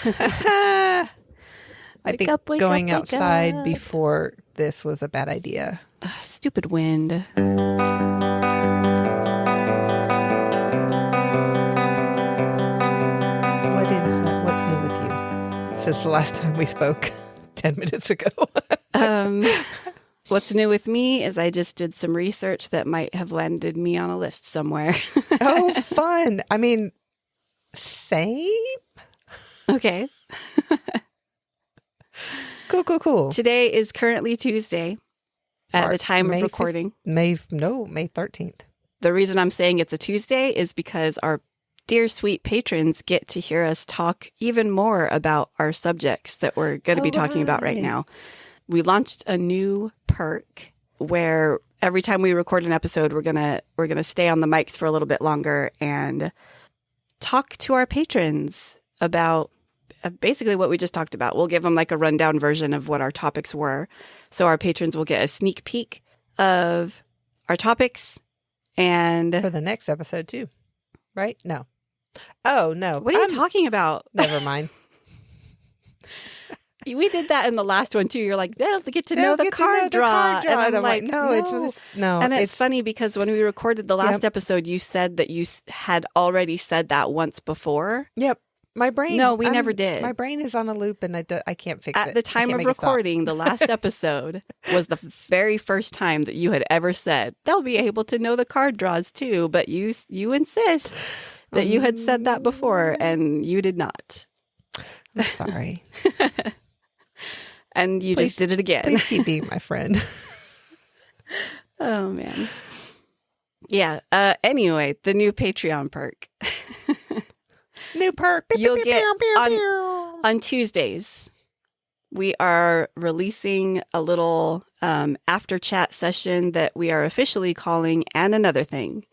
I think going wake outside up. before this was a bad idea. Ugh, stupid wind. What's new with you since the last time we spoke 10 minutes ago? What's new with me is I just did some research that might have landed me on a list somewhere. Oh, fun. I mean, same? Okay. Cool. Today is currently Tuesday at the time of recording. May 13th. The reason I'm saying it's a Tuesday is because our dear sweet patrons get to hear us talk even more about our subjects that we're going to be talking about right now. We launched a new perk where every time we record an episode, we're gonna stay on the mics for a little bit longer and talk to our patrons about basically what we just talked about. We'll give them like a rundown version of what our topics were, so our patrons will get a sneak peek of our topics and for the next episode too, right? No. Oh no! What are you talking about? Never mind. We did that in the last one too. You're like, they'll get to know the card draw. And I'm like, no. No. And it's funny because when we recorded the last episode, you said that you had already said that once before. Yep. My brain. No, we never did. My brain is on a loop and I can't fix it. At the time of recording, the last episode was the very first time that you had ever said, they'll be able to know the card draws too. But you insist that you had said that before and you did not. I'm sorry. And you just did it again. Please keep being my friend. Oh, man. Yeah. Anyway, the new Patreon perk. New perk. You'll get on Tuesdays. We are releasing a little after chat session that we are officially calling And Another Thing.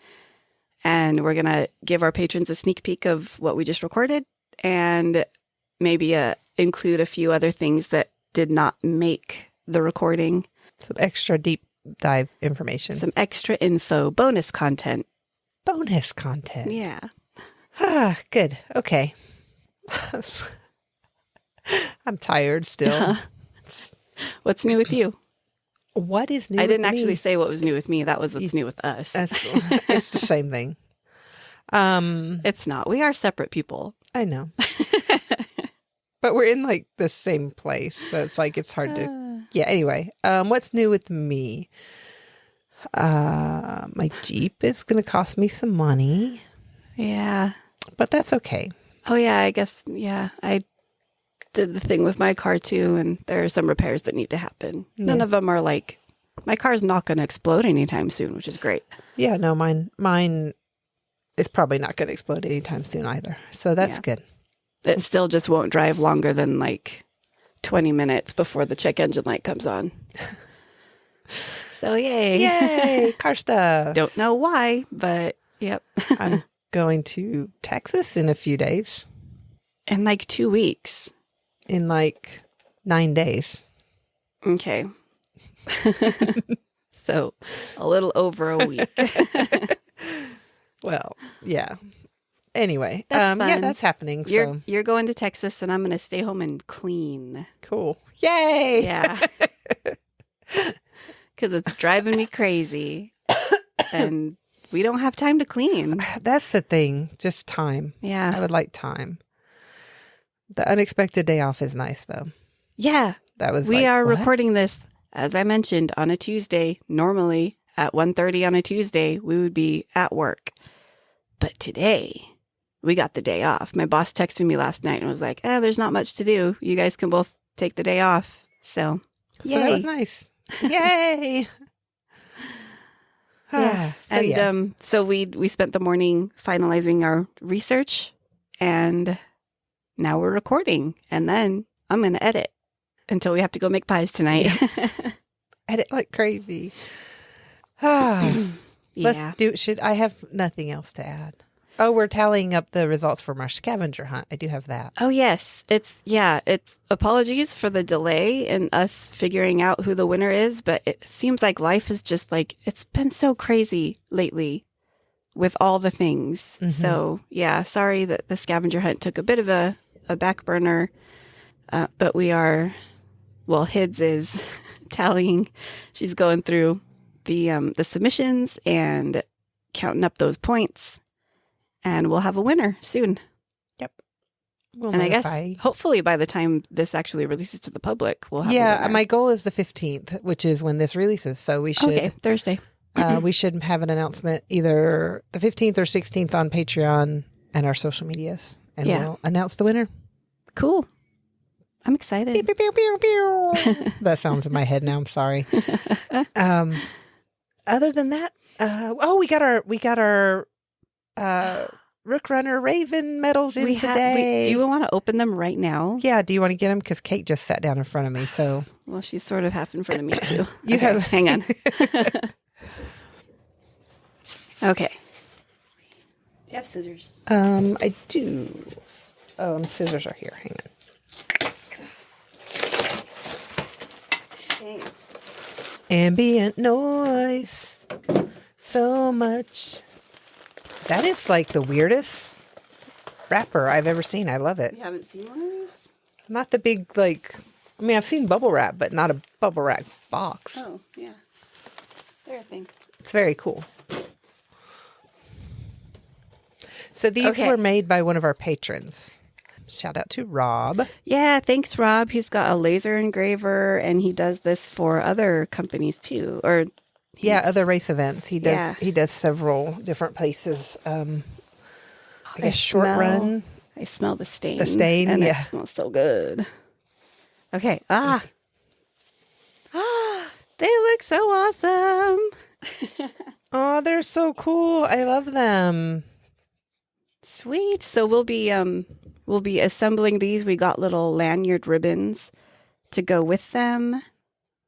And we're going to give our patrons a sneak peek of what we just recorded and maybe include a few other things that did not make the recording. Some extra deep dive information. Some extra info, bonus content. Yeah. Good. Okay. I'm tired still. What's new with you? What is new I didn't with actually me? say what was new with me. That was what's new with us. It's the same thing. It's not. We are separate people. I know. But we're in like the same place. So it's like it's hard to. Yeah, anyway. What's new with me? My Jeep is going to cost me some money. Yeah. But that's okay. Oh, yeah. I guess, yeah. I did the thing with my car too, and there are some repairs that need to happen. Yeah. None of them are like, my car's not going to explode anytime soon, which is great. Yeah, no, mine is probably not going to explode anytime soon either. So that's good. It still just won't drive longer than like 20 minutes before the check engine light comes on. So yay. Yay, car stuff. Don't know why, but yep. I'm going to Texas in a few days. In like 2 weeks. In like 9 days. Okay. So a little over a week. Well, yeah. Anyway, that's fun. Yeah, that's happening. You're going to Texas, and I'm going to stay home and clean. Cool. Yay! Yeah. Because it's driving me crazy, and we don't have time to clean. That's the thing. Just time. Yeah. I would like time. The unexpected day off is nice, though. Yeah. We are recording this, as I mentioned, on a Tuesday. Normally, at 1:30 on a Tuesday, we would be at work. But today, we got the day off. My boss texted me last night and was like, there's not much to do. You guys can both take the day off. So yay. That was nice. Yay. Yeah. So we spent the morning finalizing our research, and now we're recording. And then I'm going to edit until we have to go make pies tonight. Yeah. Edit like crazy. Yeah. I have nothing else to add. Oh, we're tallying up the results from our scavenger hunt. I do have that. Oh, yes. It's apologies for the delay in us figuring out who the winner is, but it seems like life is just like, it's been so crazy lately with all the things. Mm-hmm. So, yeah, sorry that the scavenger hunt took a bit of a a back burner, but we are, Hids is tallying. She's going through the submissions and counting up those points, and we'll have a winner soon. Yep. We'll and notify. I guess hopefully by the time this actually releases to the public, we'll have a winner. My goal is the 15th, which is when this releases. So we should Thursday. We should have an announcement either the 15th or 16th on Patreon and our social medias, and we'll announce the winner. Cool. I'm excited. Pew, pew, pew, pew, pew. That sounds in my head now. I'm sorry. Other than that, we got our Rook Runner Raven medals in today. Do you want to open them right now? Yeah. Do you want to get them? Because Kate just sat down in front of me. So well, she's sort of half in front of me too. Hang on. Okay. Do you have scissors? I do. Oh, and scissors are here. Hang on. Okay. Ambient noise. So much. That is like the weirdest wrapper I've ever seen. I love it. You haven't seen one of these? Not the big, I've seen bubble wrap, but not a bubble wrap box. Oh, yeah. They're a thing. It's very cool. So these were made by one of our patrons. Shout out to Rob. Yeah, thanks, Rob. He's got a laser engraver, and he does this for other companies too. Other race events. He does several different places. I guess short run. I smell the stain. The stain, and it smells so good. Okay. They look so awesome. Oh, they're so cool. I love them. Sweet. So we'll be assembling these. We got little lanyard ribbons to go with them.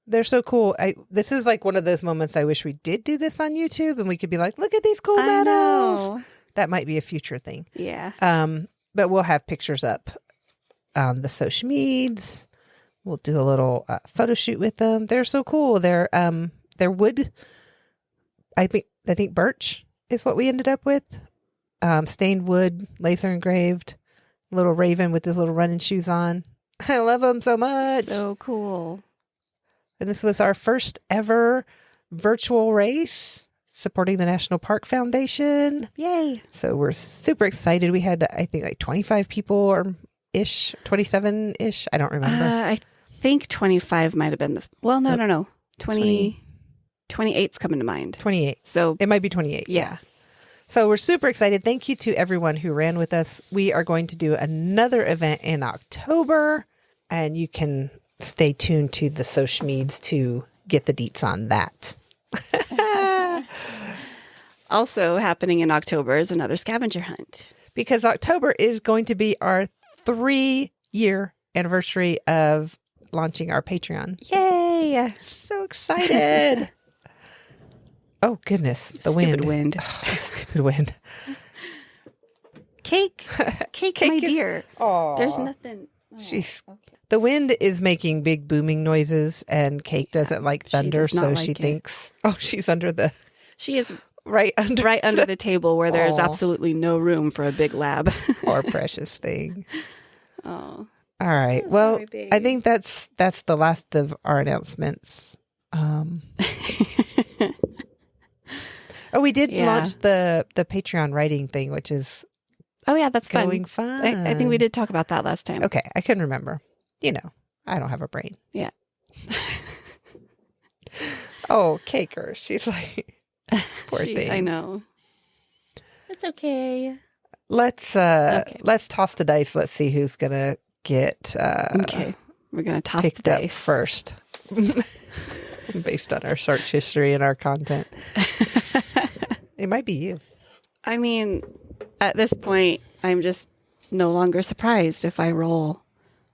They're so cool. This is like one of those moments I wish we did do this on YouTube and we could be like, look at these cool medals. That might be a future thing. Yeah. But we'll have pictures up on the social medias. We'll do a little photo shoot with them. They're so cool. They're wood. I think birch is what we ended up with. Stained wood, laser engraved, little raven with his little running shoes on. I love them so much. So cool. And this was our first ever virtual race supporting the National Park Foundation. Yay. So we're super excited. We had, I think, like 25 people or ish, 27-ish. I don't remember. I think 25 might have been no. 28's coming to mind. 28. So it might be 28. Yeah. So we're super excited. Thank you to everyone who ran with us. We are going to do another event in October, and you can stay tuned to the social medias to get the deets on that. Also happening in October is another scavenger hunt. Because October is going to be our 3-year anniversary of launching our Patreon. Yay! So excited. Oh, goodness. The Stupid wind. Oh, stupid wind. Cake, my dear. Oh, there's nothing. Oh, she's okay. The wind is making big booming noises, and Cake doesn't like thunder, so she thinks, she's under the. She is right under the table where there's absolutely no room for a big lab. Poor precious thing. Oh. All right. Well, I think that's the last of our announcements. We did launch the Patreon writing thing, which is that's going fun. I think we did talk about that last time. Okay, I couldn't remember. I don't have a brain. Yeah. Oh, Caker. She's like, poor thing. I know. It's okay. Let's toss the dice. Let's see who's gonna get. Okay, we're gonna toss the dice up first, based on our search history and our content. It might be you. I mean, at this point, I'm just no longer surprised if I roll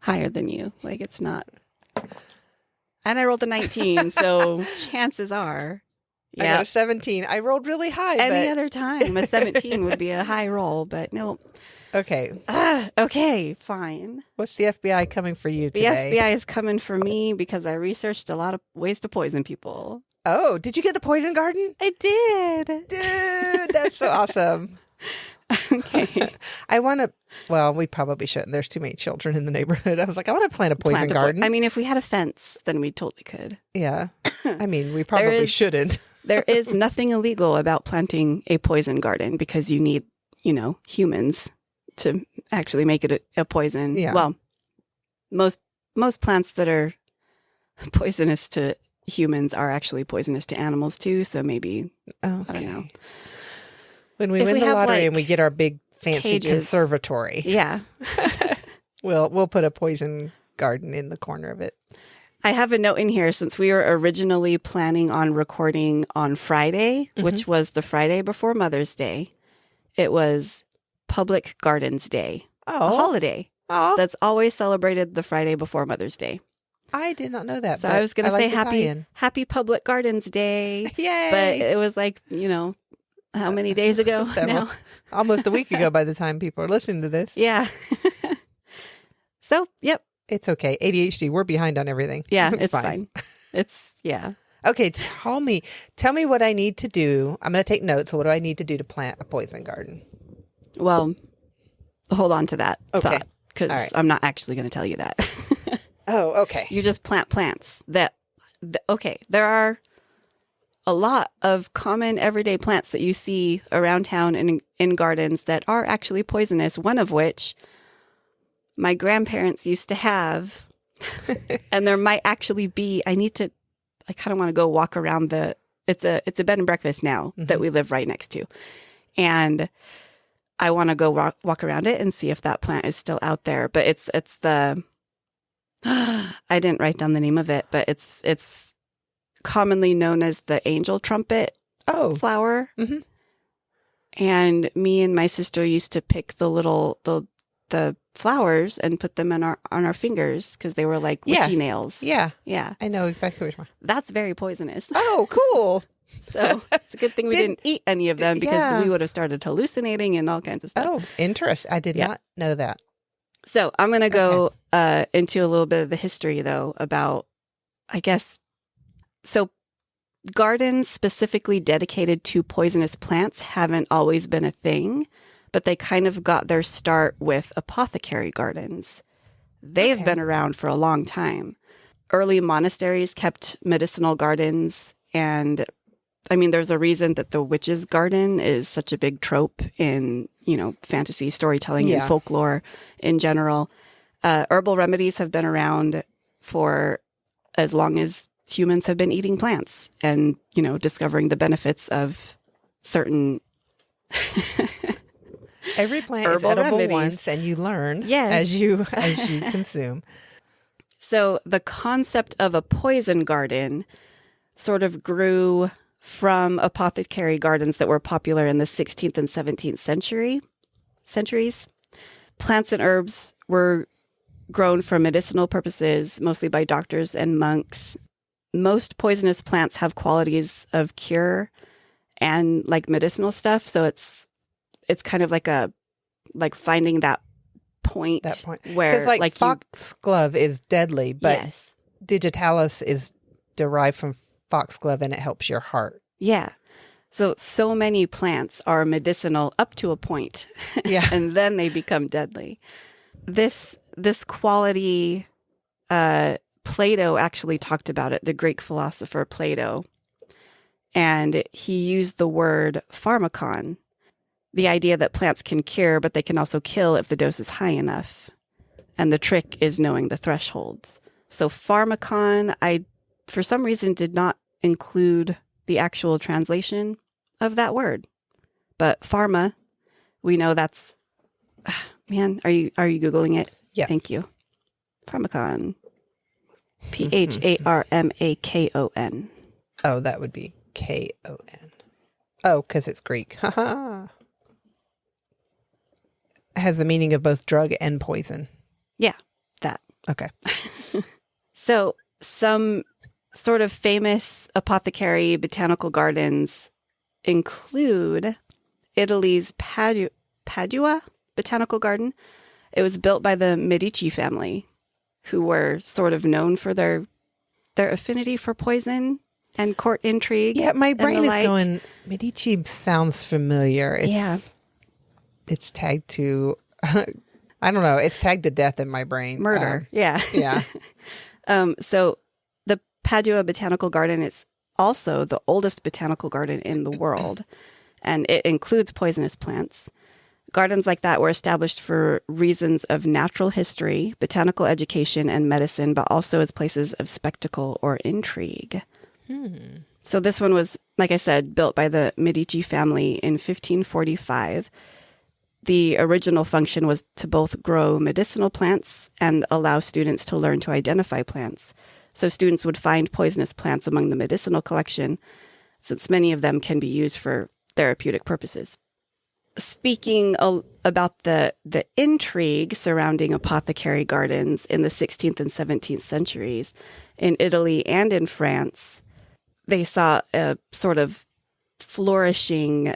higher than you. Like, it's not. And I rolled a 19, so chances are. Yeah. I got a 17. I rolled really high. Any other time, a 17 would be a high roll, but no. Okay. Okay, fine. What's the FBI coming for you today? The FBI is coming for me because I researched a lot of ways to poison people. Oh, did you get the poison garden? I did. Dude, that's so awesome. Okay. I want to, well, we probably shouldn't. There's too many children in the neighborhood. I was like, I want to plant a poison garden. I mean, if we had a fence, then we totally could. Yeah. I mean, we probably shouldn't. There is nothing illegal about planting a poison garden because you need, humans to actually make it a poison. Yeah. Well, most plants that are poisonous to humans are actually poisonous to animals too. So maybe, Okay. I don't know. When we If win we the have, lottery like, and we get our big fancy cages. conservatory, Yeah. we'll put a poison garden in the corner of it. I have a note in here since we were originally planning on recording on Friday, which was the Friday before Mother's Day. It was Public Gardens Day, a holiday that's always celebrated the Friday before Mother's Day. I did not know that. So I was going to say the happy Public Gardens Day. Yay! But it was like, how many days ago now? Almost a week ago by the time people are listening to this. Yeah. So, yep. It's okay. ADHD, we're behind on everything. Yeah, it's fine. Yeah. Okay, tell me what I need to do. I'm going to take notes. So what do I need to do to plant a poison garden? Well, hold on to that thought because All right. I'm not actually going to tell you that. Oh, okay. You just plant plants there are a lot of common everyday plants that you see around town and in gardens that are actually poisonous, one of which my grandparents used to have. And there might actually be, I kind of want to go walk around it's a bed and breakfast now that we live right next to. And I want to go walk around it and see if that plant is still out there. But it's the, I didn't write down the name of it, but it's commonly known as the angel trumpet flower. Mm-hmm. And me and my sister used to pick the flowers and put them on our fingers because they were like witchy nails. Yeah. Yeah. I know exactly what you're talking about. That's very poisonous. Oh, cool. So it's a good thing we didn't eat any of them because we would have started hallucinating and all kinds of stuff. Oh, interesting. I did not know that. So I'm going to go into a little bit of the history, though, about, I guess, so gardens specifically dedicated to poisonous plants haven't always been a thing, but they kind of got their start with apothecary gardens. They've been around for a long time. Early monasteries kept medicinal gardens, and I mean, there's a reason that the witch's garden is such a big trope in, fantasy storytelling and folklore in general. Herbal remedies have been around for as long as humans have been eating plants and, discovering the benefits of certain Every plant is herbal edible remedies. once, and you learn as you consume. So the concept of a poison garden sort of grew from apothecary gardens that were popular in the 16th and 17th centuries. Plants and herbs were grown for medicinal purposes, mostly by doctors and monks. Most poisonous plants have qualities of cure and like medicinal stuff. So it's kind of like finding that point where because like foxglove is deadly, but digitalis is derived from foxglove and it helps your heart. Yeah. So many plants are medicinal up to a point. Yeah. And then they become deadly. This quality, Plato actually talked about it, the Greek philosopher Plato. And he used the word pharmakon, the idea that plants can cure, but they can also kill if the dose is high enough. And the trick is knowing the thresholds. So pharmakon, I, for some reason, did not include the actual translation of that word. But pharma, we know that's, man, are you Googling it? Yeah. Thank you. Pharmakon. Pharmakon. Oh, that would be Kon. Oh, because it's Greek. Haha. Has the meaning of both drug and poison. Yeah, that. Okay. So some sort of famous apothecary botanical gardens include Italy's Padua Botanical Garden. It was built by the Medici family, who were sort of known for their affinity for poison and court intrigue. Yeah, my brain is going, Medici sounds familiar. it's tagged to, I don't know, it's tagged to death in my brain. Murder. Yeah. Yeah. So the Padua Botanical Garden is also the oldest botanical garden in the world, and it includes poisonous plants. Gardens like that were established for reasons of natural history, botanical education, and medicine, but also as places of spectacle or intrigue. So this one was, like I said, built by the Medici family in 1545. The original function was to both grow medicinal plants and allow students to learn to identify plants. So students would find poisonous plants among the medicinal collection, since many of them can be used for therapeutic purposes. Speaking about the intrigue surrounding apothecary gardens in the 16th and 17th centuries, in Italy and in France, they saw a sort of flourishing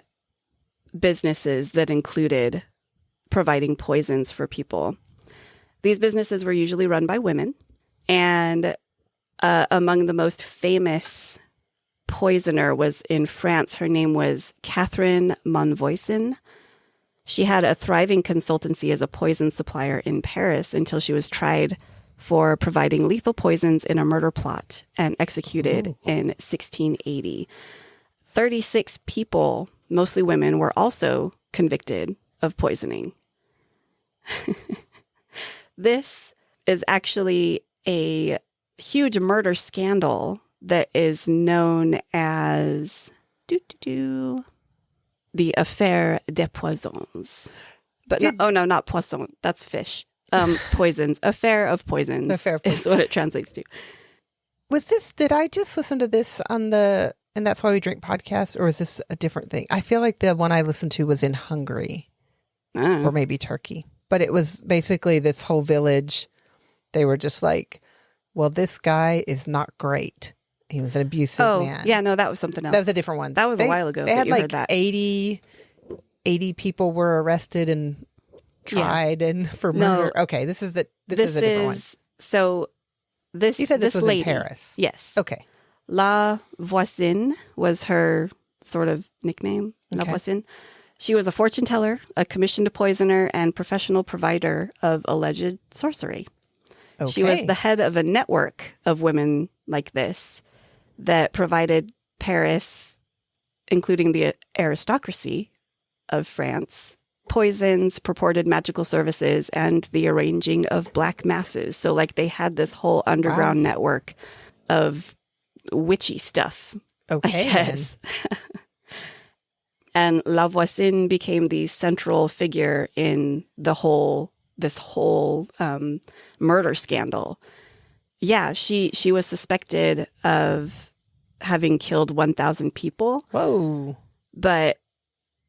businesses that included providing poisons for people. These businesses were usually run by women, and among the most famous poisoner was in France. Her name was Catherine Monvoisin. She had a thriving consultancy as a poison supplier in Paris until she was tried for providing lethal poisons in a murder plot and executed in 1680. 36 people, mostly women, were also convicted of poisoning. This is actually a huge murder scandal that is known as the Affaire des Poisons. But not poisson. That's fish. Poisons. Affair of Poisons is what it translates to. Did I just listen to this on the And That's Why We Drink podcast, or is this a different thing? I feel like the one I listened to was in Hungary or maybe Turkey. But it was basically this whole village. They were just like, well, this guy is not great. He was an abusive man. Yeah, no, that was something else. That was a different one. That was a while ago. They had like 80 people were arrested and tried and for murder. No, okay, this is a different one. So this you said this was lady, in Paris. Yes. Okay. La Voisin was her sort of nickname. Okay. La Voisin. She was a fortune teller, a commissioned poisoner, and professional provider of alleged sorcery. Okay. She was the head of a network of women like this that provided Paris, including the aristocracy of France, poisons, purported magical services, and the arranging of black masses. So like they had this whole underground network of witchy stuff. Okay. Yes. And La Voisin became the central figure in this whole murder scandal. Yeah, she was suspected of having killed 1,000 people. Whoa. But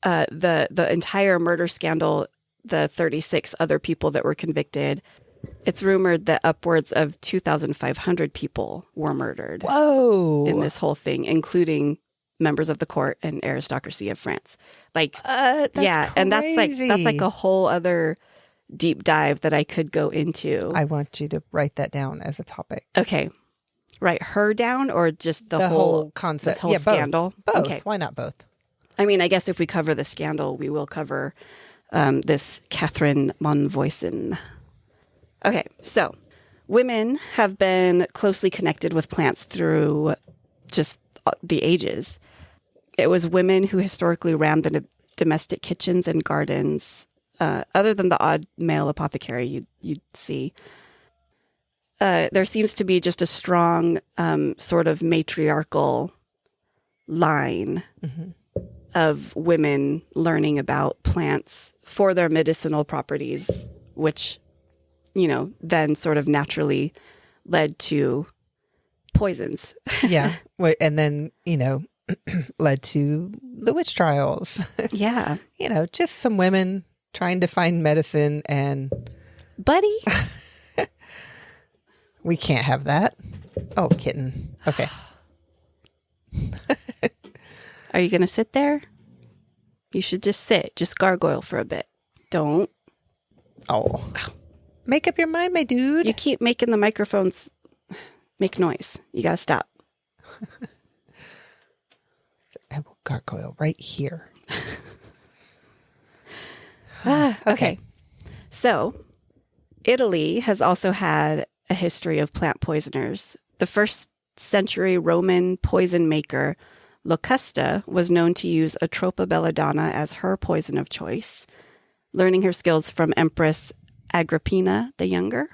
the entire murder scandal, the 36 other people that were convicted, it's rumored that upwards of 2,500 people were murdered. Whoa. In this whole thing, including members of the court and aristocracy of France. Like, that's crazy. And that's like a whole other deep dive that I could go into. I want you to write that down as a topic. Okay. Write her down or just the whole concept? The whole scandal? Both. Okay. Why not both? I mean, I guess if we cover the scandal, we will cover this Catherine Monvoisin. Okay, so women have been closely connected with plants through just the ages. It was women who historically ran the domestic kitchens and gardens, other than the odd male apothecary you'd see. There seems to be just a strong sort of matriarchal line of women learning about plants for their medicinal properties, which, then sort of naturally led to poisons. Yeah. And then, led to the witch trials. Yeah. Just some women trying to find medicine and... Buddy. We can't have that. Oh, kitten. Okay. Are you going to sit there? You should just sit. Just gargoyle for a bit. Don't. Oh. Make up your mind, my dude. You keep making the microphones make noise. You got to stop. I will gargoyle right here. Okay. So, Italy has also had a history of plant poisoners. The first century Roman poison maker, Locusta, was known to use Atropa belladonna as her poison of choice, learning her skills from Empress Agrippina the Younger.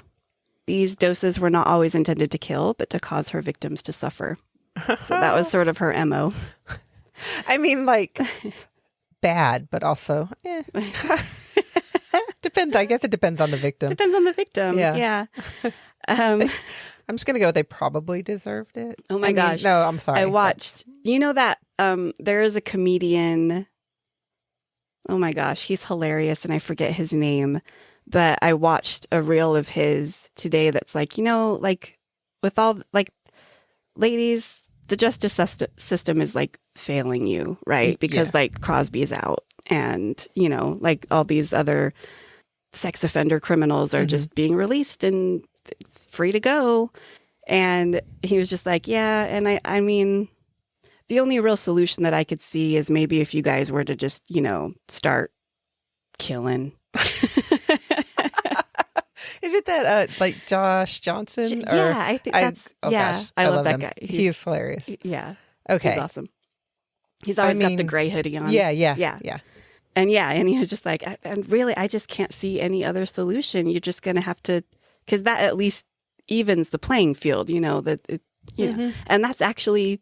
These doses were not always intended to kill, but to cause her victims to suffer. So that was sort of her MO. I mean, like, bad, but also, depends. I guess it depends on the victim. Depends on the victim. Yeah. I'm just going to go, they probably deserved it. Oh my gosh. No, I'm sorry. I watched, you know that there is a comedian, oh my gosh, he's hilarious and I forget his name, but I watched a reel of his today that's like, like with all, like, ladies, the justice system is like failing you, right? Because like Crosby's out and, like all these other sex offender criminals are just being released and free to go. And he was just like, yeah. And I mean, the only real solution that I could see is maybe if you guys were to just, start killing. Is it that like Josh Johnson? Yeah, I think that's, I love that him. guy. He's hilarious. Yeah. Okay. He's awesome. He's always got the gray hoodie on. Yeah. And he was just like, and really, I just can't see any other solution. You're just going to have to, because that at least evens the playing field, and that's actually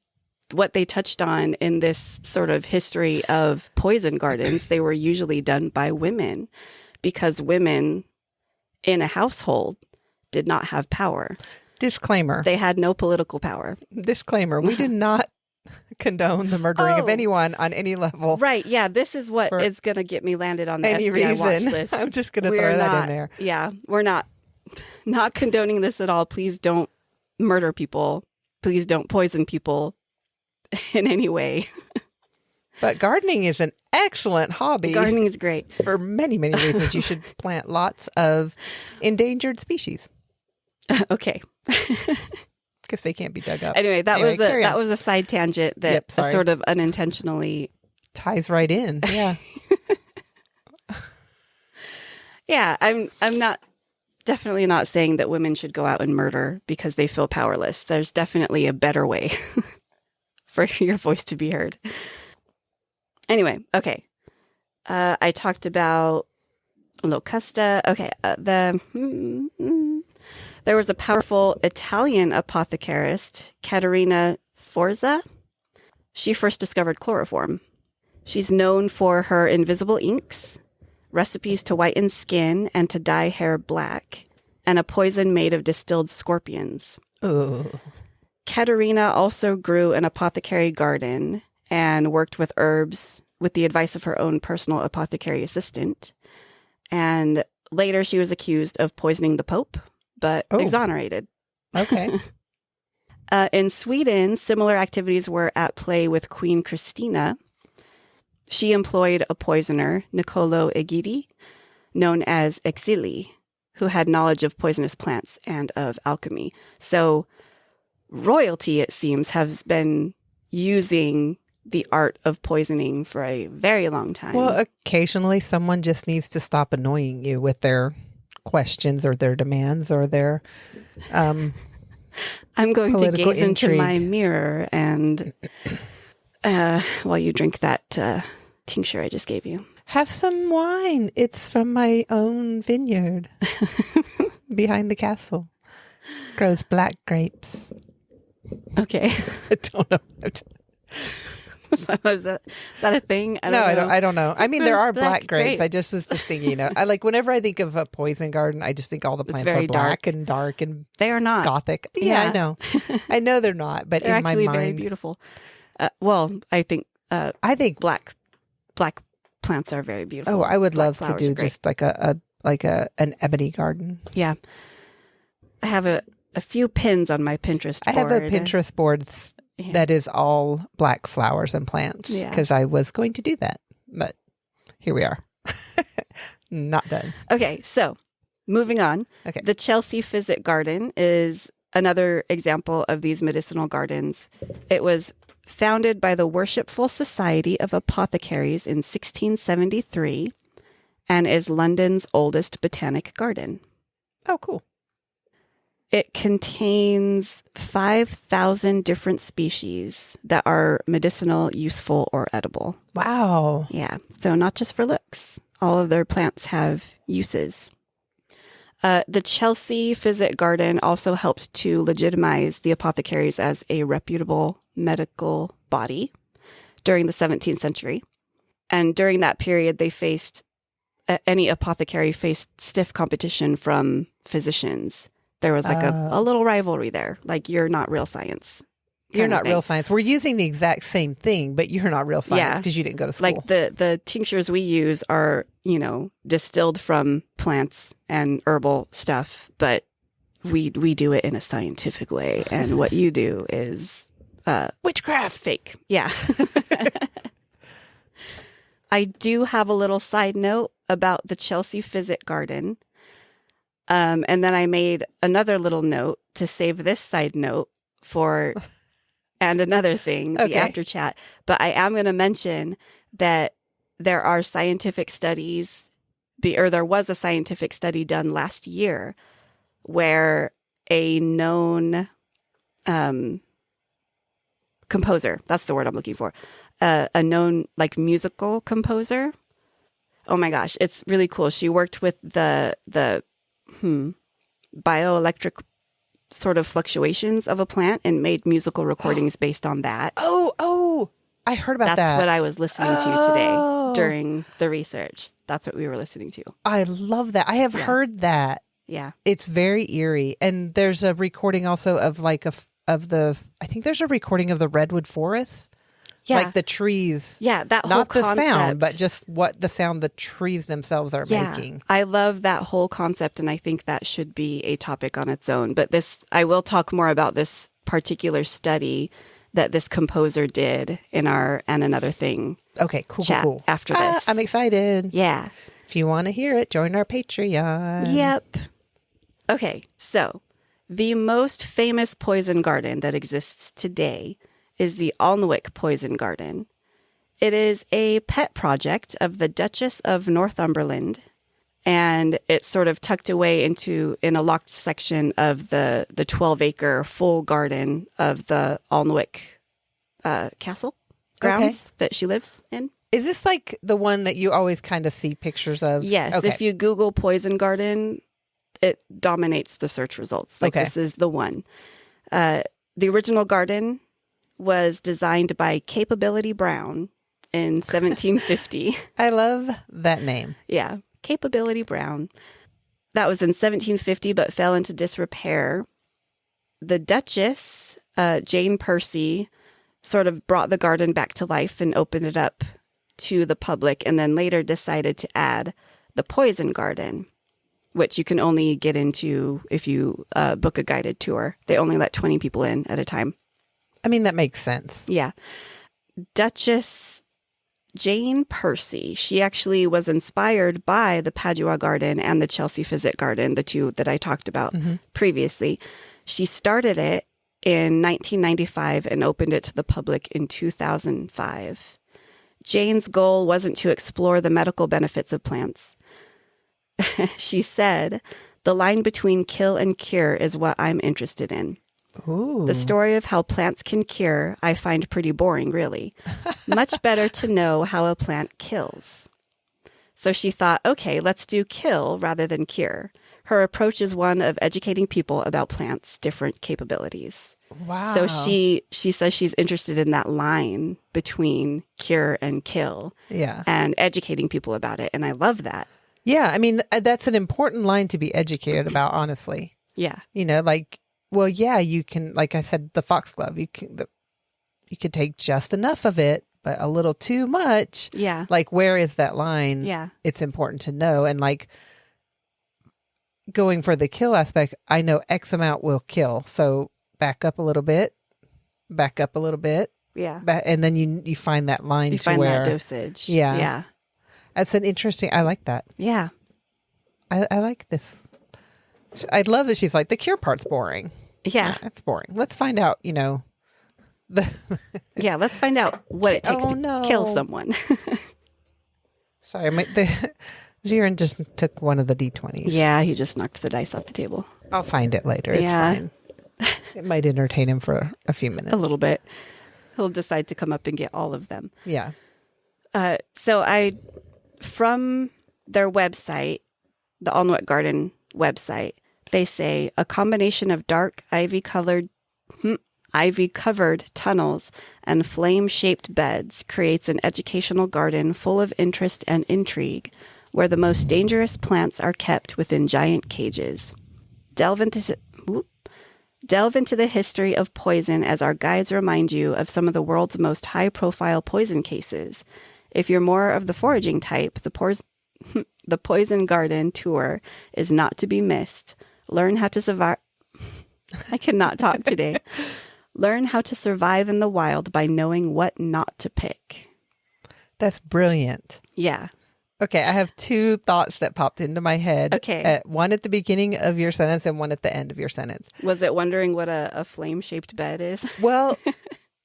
what they touched on in this sort of history of poison gardens. They were usually done by women because women in a household did not have power. Disclaimer. They had no political power. Disclaimer. We did not condone the murdering of anyone on any level. Right. Yeah. This is what is going to get me landed on the FBI watch list. I'm just going to throw that in there. Yeah. We're not condoning this at all. Please don't murder people. Please don't poison people in any way. But gardening is an excellent hobby. Gardening is great. For many, many reasons. You should plant lots of endangered species. Okay. Because they can't be dug up. Anyway, that was a side tangent that sort of unintentionally ties right in. Yeah. Yeah, I'm definitely not saying that women should go out and murder because they feel powerless. There's definitely a better way for your voice to be heard. Anyway, okay. I talked about Locusta. Okay, there was a powerful Italian apothecarist, Caterina Sforza. She first discovered chloroform. She's known for her invisible inks, recipes to whiten skin and to dye hair black, and a poison made of distilled scorpions. Ooh. Caterina also grew an apothecary garden and worked with herbs with the advice of her own personal apothecary assistant. And later she was accused of poisoning the Pope, but exonerated. Okay. In Sweden, similar activities were at play with Queen Christina. She employed a poisoner, Niccolo Egidi, known as Exili, who had knowledge of poisonous plants and of alchemy. So royalty, it seems, has been using the art of poisoning for a very long time. Well, occasionally someone just needs to stop annoying you with their questions or their demands or their I'm going to gaze into my mirror and while you drink that tincture I just gave you. Have some wine. It's from my own vineyard behind the castle. Grows black grapes. Okay. I don't know. Is that a thing? I don't know. I mean, there are black grapes. I just was just thinking, I like whenever I think of a poison garden, I just think all the plants are black and dark and they are not gothic. Yeah, I know. I know they're not, but they're in my actually mind, very beautiful. I think black plants are very beautiful. Oh, I would love to do just like an ebony garden. Yeah, I have a few pins on my Pinterest board. I have a Pinterest board that is all black flowers and plants because I was going to do that, but here we are. Not done. Okay, so moving on. Okay. The Chelsea Physic Garden is another example of these medicinal gardens. It was founded by the Worshipful Society of Apothecaries in 1673, and is London's oldest botanic garden. Oh, cool. It contains 5,000 different species that are medicinal, useful, or edible. Wow. Yeah, so not just for looks. All of their plants have uses. The Chelsea Physic Garden also helped to legitimize the apothecaries as a reputable medical body during the 17th century. And during that period, they faced, any apothecary faced stiff competition from physicians. There was like a little rivalry there. Like, you're not real science. You're not real science. We're using the exact same thing, but you're not real science because you didn't go to school. Like the tinctures we use are, distilled from plants and herbal stuff, but we do it in a scientific way. And what you do is witchcraft. Fake. Yeah. I do have a little side note about the Chelsea Physic Garden. And then I made another little note to save this side note for, and another thing, the after chat. But I am going to mention that there are scientific studies, there was a scientific study done last year where a known composer, that's the word I'm looking for, a known musical composer. Oh my gosh, it's really cool. She worked with the bioelectric sort of fluctuations of a plant and made musical recordings based on that. Oh, I heard about that. That's what I was listening to today during the research. That's what we were listening to. I love that. I have heard that. Yeah. It's very eerie. And there's a recording also of I think there's a recording of the redwood forest. Yeah. Like the trees. Yeah, that whole not the concept. sound, but just what the sound the trees themselves are making. I love that whole concept, and I think that should be a topic on its own. But I will talk more about this particular study that this composer did in our And Another Thing chat cool. after this. I'm excited. Yeah. If you want to hear it, join our Patreon. Yep. Okay, so the most famous poison garden that exists today is the Alnwick Poison Garden. It is a pet project of the Duchess of Northumberland, and it's sort of tucked away in a locked section of the 12-acre full garden of the Alnwick castle grounds that she lives in. Is this like the one that you always kind of see pictures of? Yes. Okay. If you Google Poison Garden, it dominates the search results. This is the one. The original garden was designed by Capability Brown in 1750. I love that name. Yeah, Capability Brown. That was in 1750, but fell into disrepair. The Duchess, Jane Percy, sort of brought the garden back to life and opened it up to the public, and then later decided to add the Poison Garden, which you can only get into if you book a guided tour. They only let 20 people in at a time. I mean, that makes sense. Yeah. Duchess Jane Percy, she actually was inspired by the Padua Garden and the Chelsea Physic Garden, the two that I talked about previously. She started it in 1995 and opened it to the public in 2005. Jane's goal wasn't to explore the medical benefits of plants. She said, "The line between kill and cure is what I'm interested in. Ooh. The story of how plants can cure, I find pretty boring, really. Much better to know how a plant kills." So she thought, okay, let's do kill rather than cure. Her approach is one of educating people about plants' different capabilities. Wow. So she says she's interested in that line between cure and kill. Yeah. And educating people about it. And I love that. Yeah. I mean, that's an important line to be educated about, honestly. Yeah. Well, yeah, you can, like I said, the foxglove, you could take just enough of it, but a little too much. Yeah. Like, where is that line? Yeah. It's important to know. And going for the kill aspect, I know X amount will kill. So back up a little bit. Yeah. And then you find that line that dosage. Yeah. Yeah. That's an interesting, I like that. Yeah. I like this. I love that she's like, the cure part's boring. Yeah. That's boring. Let's find out, yeah, let's find out what it takes to kill someone. Sorry, Zirin just took one of the D20s. Yeah, he just knocked the dice off the table. I'll find it later. It's fine. It might entertain him for a few minutes. A little bit. He'll decide to come up and get all of them. Yeah. From their website, the Alnwick Garden website, they say a combination of dark ivy-covered tunnels and flame-shaped beds creates an educational garden full of interest and intrigue, where the most dangerous plants are kept within giant cages. Delve into the history of poison as our guides remind you of some of the world's most high-profile poison cases. If you're more of the foraging type, the Poison Garden tour is not to be missed. Learn how to survive. I cannot talk today. Learn how to survive in the wild by knowing what not to pick. That's brilliant. Yeah. Okay, I have two thoughts that popped into my head. Okay. One at the beginning of your sentence and one at the end of your sentence. Was it wondering what a flame-shaped bed is? Well,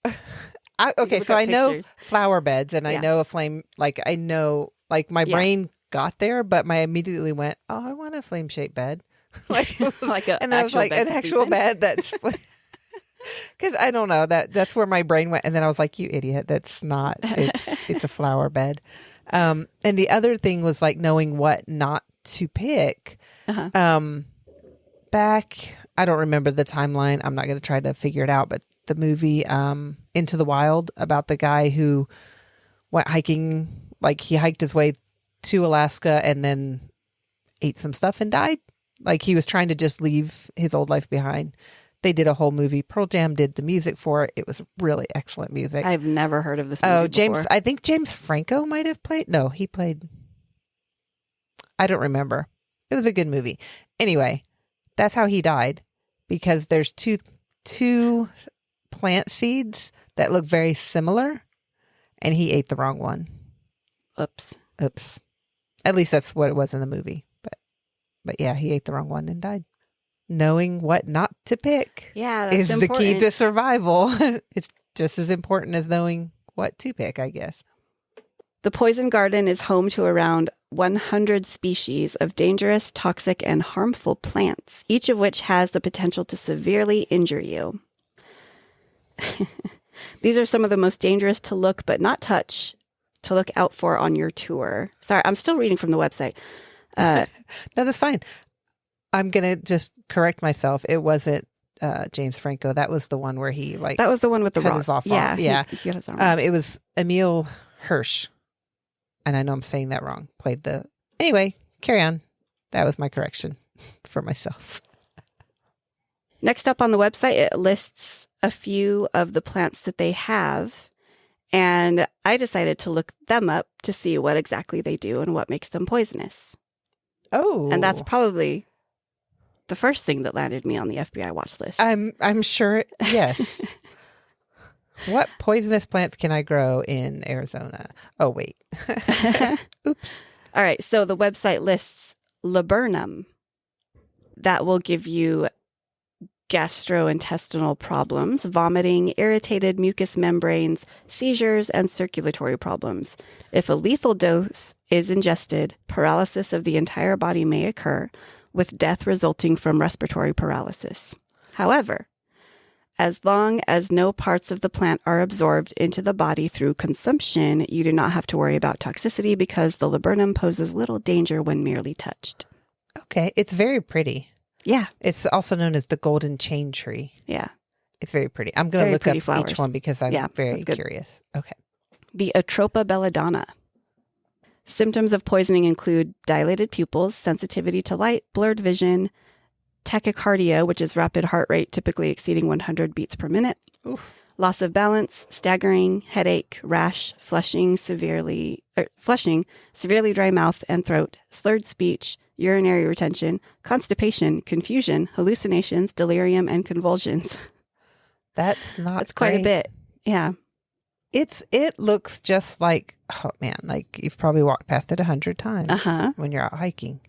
so I know pictures. flower beds and I know a flame, my brain got there, but I immediately went, oh, I want a flame-shaped bed. And then I was like, an actual bed that's... Because I don't know, that's where my brain went. And then I was like, you idiot, that's not, it's a flower bed. And the other thing was like knowing what not to pick. Uh-huh. Back, I don't remember the timeline. I'm not going to try to figure it out, but the movie Into the Wild about the guy who went hiking, like he hiked his way to Alaska and then ate some stuff and died. Like he was trying to just leave his old life behind. They did a whole movie. Pearl Jam did the music for it. It was really excellent music. I've never heard of this movie before. I think James Franco might have played. No, he played. I don't remember. It was a good movie. Anyway, that's how he died, because there's two plant seeds that look very similar, and he ate the wrong one. Oops. At least that's what it was in the movie. But yeah, he ate the wrong one and died. Knowing what not to pick is important. the key to survival. It's just as important as knowing what to pick, I guess. The Poison Garden is home to around 100 species of dangerous, toxic, and harmful plants, each of which has the potential to severely injure you. These are some of the most dangerous to look but not touch, to look out for on your tour. Sorry, I'm still reading from the website. No, that's fine. I'm going to just correct myself. It wasn't James Franco. That was the one where he that was the one with the cut rock. his off. Yeah. Yeah. He cut his arm. It was Emil Hirsch. And I know I'm saying that wrong. Anyway, carry on. That was my correction for myself. Next up on the website, it lists a few of the plants that they have. And I decided to look them up to see what exactly they do and what makes them poisonous. Oh. And that's probably the first thing that landed me on the FBI watch list. I'm sure. Yes. What poisonous plants can I grow in Arizona? Oh, wait. Oops. All right. So the website lists laburnum. That will give you gastrointestinal problems, vomiting, irritated mucous membranes, seizures, and circulatory problems. If a lethal dose is ingested, paralysis of the entire body may occur, with death resulting from respiratory paralysis. However, as long as no parts of the plant are absorbed into the body through consumption, you do not have to worry about toxicity because the laburnum poses little danger when merely touched. Okay. It's very pretty. Yeah. It's also known as the golden chain tree. Yeah. It's very pretty. I'm going to look up flowers. each one because I'm very curious. Okay. The Atropa belladonna. Symptoms of poisoning include dilated pupils, sensitivity to light, blurred vision, tachycardia, which is rapid heart rate typically exceeding 100 beats per minute, loss of balance, staggering, headache, rash, flushing, severely dry mouth and throat, slurred speech, urinary retention, constipation, confusion, hallucinations, delirium, and convulsions. That's quite a bit. Yeah. It looks just like, oh man, like you've probably walked past it 100 times when you're out hiking.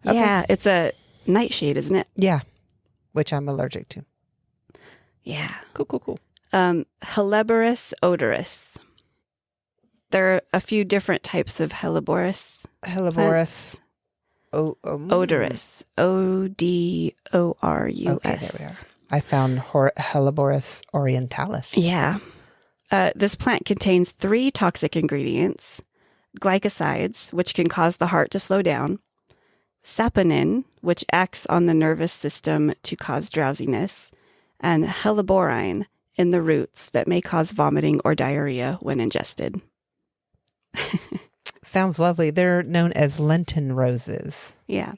Okay. Yeah, it's a nightshade, isn't it? Yeah, which I'm allergic to. Yeah. Cool. Helleborus odorus. There are a few different types of Helleborus. Helleborus. Odorous. Odorus. Okay, there we are. I found Helleborus orientalis. Yeah. This plant contains 3 toxic ingredients: glycosides, which can cause the heart to slow down; saponin, which acts on the nervous system to cause drowsiness; and helleborine in the roots that may cause vomiting or diarrhea when ingested. Sounds lovely. They're known as Lenten roses. Yeah.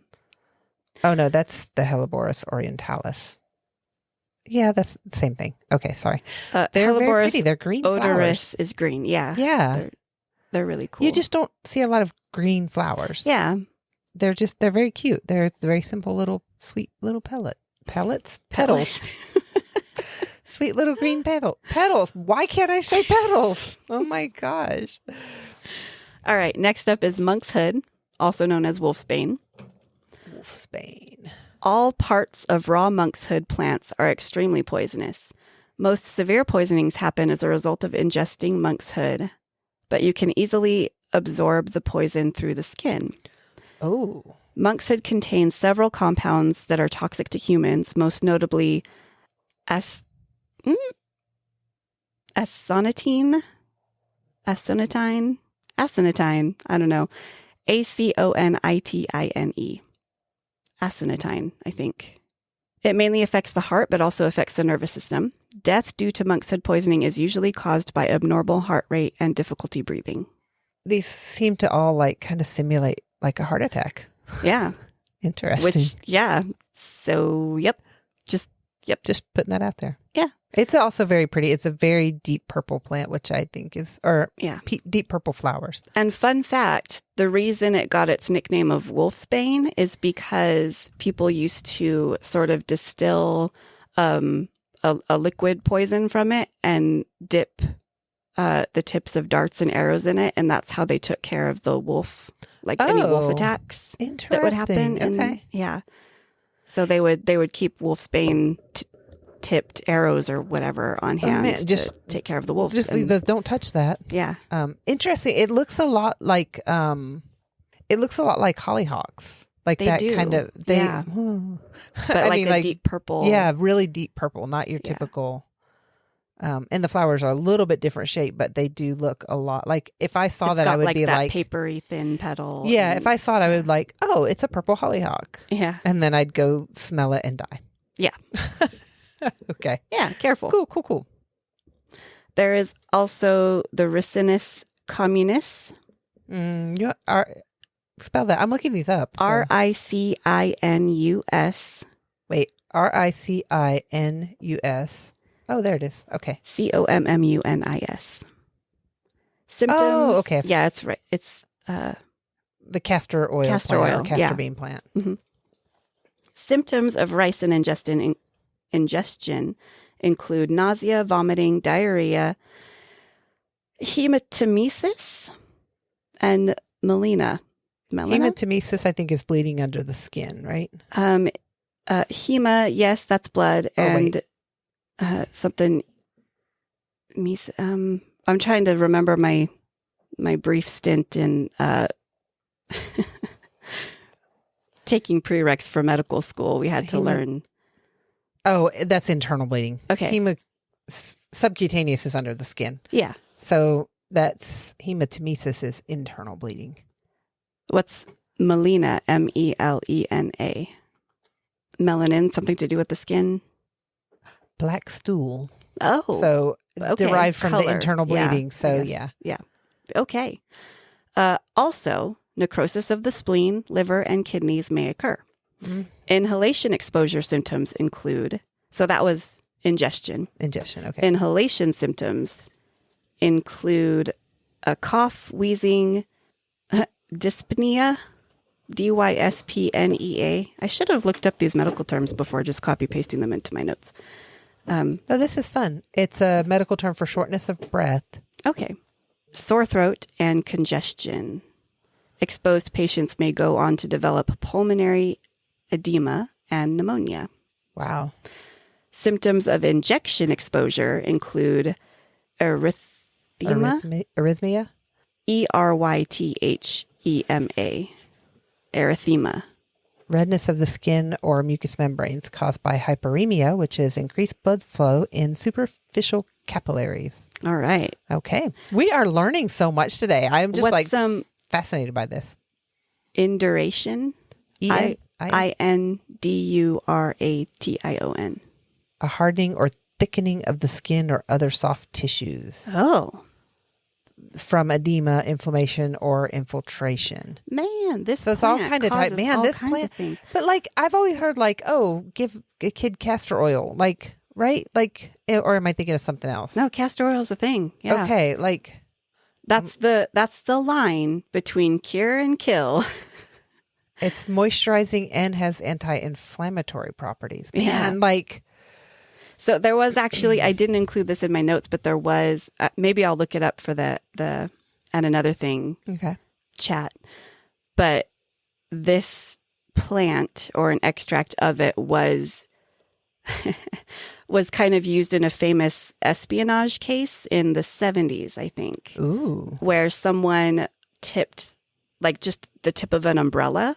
Oh, no, that's the Helleborus orientalis. Yeah, that's the same thing. Okay, sorry. They're very pretty. They're green odorous flowers. is green. Yeah. Yeah. They're really cool. You just don't see a lot of green flowers. Yeah. They're very cute. They're very simple little, sweet little petals. Sweet little green petals. Why can't I say petals? Oh my gosh. All right. Next up is monk's hood, also known as wolfsbane. Wolfsbane. All parts of raw monk's hood plants are extremely poisonous. Most severe poisonings happen as a result of ingesting monk's hood, but you can easily absorb the poison through the skin. Oh. Monk's hood contains several compounds that are toxic to humans, most notably aconitine, I don't know, aconitine. Aconitine, I think. It mainly affects the heart, but also affects the nervous system. Death due to monk's hood poisoning is usually caused by abnormal heart rate and difficulty breathing. These seem to all kind of simulate like a heart attack. Yeah. Interesting. So, yep. Just putting that out there. Yeah. It's also very pretty. It's a very deep purple plant, which I think is, deep purple flowers. And fun fact, the reason it got its nickname of wolfsbane is because people used to sort of distill a liquid poison from it and dip the tips of darts and arrows in it. And that's how they took care of the wolf, any wolf attacks that would happen. Okay. Yeah. So they would keep wolfsbane tipped arrows or whatever on hand to take care of the wolves. Just leave those. Don't touch that. Yeah. Interesting. It looks a lot like hollyhocks. Like they that do. kind of. Yeah. But a deep purple. Yeah, really deep purple. Not your typical. And the flowers are a little bit different shape, but they do look a lot like. If I saw that, I would be that papery thin petal. Yeah, if I saw it, I would it's a purple hollyhock. Yeah, and then I'd go smell it and die. Yeah. Okay. Yeah, careful. Cool. There is also the Ricinus communis. Spell that. I'm looking these up. Ricinus. Wait, Ricinus. Oh, there it is. Okay. Communis. Symptoms. Oh, okay. Yeah, it's right. It's the castor oil bean plant. Mm-hmm. Symptoms of ricin ingestion include nausea, vomiting, diarrhea, hematemesis, and melena. Hematemesis, I think, is bleeding under the skin, right? Hema, yes, that's blood, and something. I'm trying to remember my brief stint in taking prereqs for medical school. We had to learn. Oh, that's internal bleeding. Okay. Subcutaneous is under the skin. Yeah. So that's hematemesis is internal bleeding. What's melena? MELENA. Melanin, something to do with the skin? Black stool. Oh. So derived from color. The internal bleeding. Yeah, So yeah. Okay. Also, necrosis of the spleen, liver, and kidneys may occur. Mm. Inhalation exposure symptoms include, so that was ingestion. Ingestion, okay. Inhalation symptoms include a cough, wheezing, dyspnea, dyspnea. I should have looked up these medical terms before just copy pasting them into my notes. No, this is fun. It's a medical term for shortness of breath. Okay. Sore throat and congestion. Exposed patients may go on to develop pulmonary edema and pneumonia. Wow. Symptoms of injection exposure include arrhythmia. erythema. Erythema. Redness of the skin or mucous membranes caused by hyperemia, which is increased blood flow in superficial capillaries. All right. Okay. We are learning so much today. I'm just fascinated by this. Induration? Induration. A hardening or thickening of the skin or other soft tissues. Oh. From edema, inflammation, or infiltration. Man, this so it's all kind of type. Man, this plant. But like I've always heard, like, oh, give a kid castor oil, like, right, like, or am I thinking of something else? No, castor oil is a thing. Yeah. Okay, like that's the line between cure and kill. It's moisturizing and has anti-inflammatory properties. Man, like. So there was actually, I didn't include this in my notes, but there was, maybe I'll look it up for the and another thing chat. But this plant or an extract of it was kind of used in a famous espionage case in the 70s, I think. Ooh. Where someone tipped like just the tip of an umbrella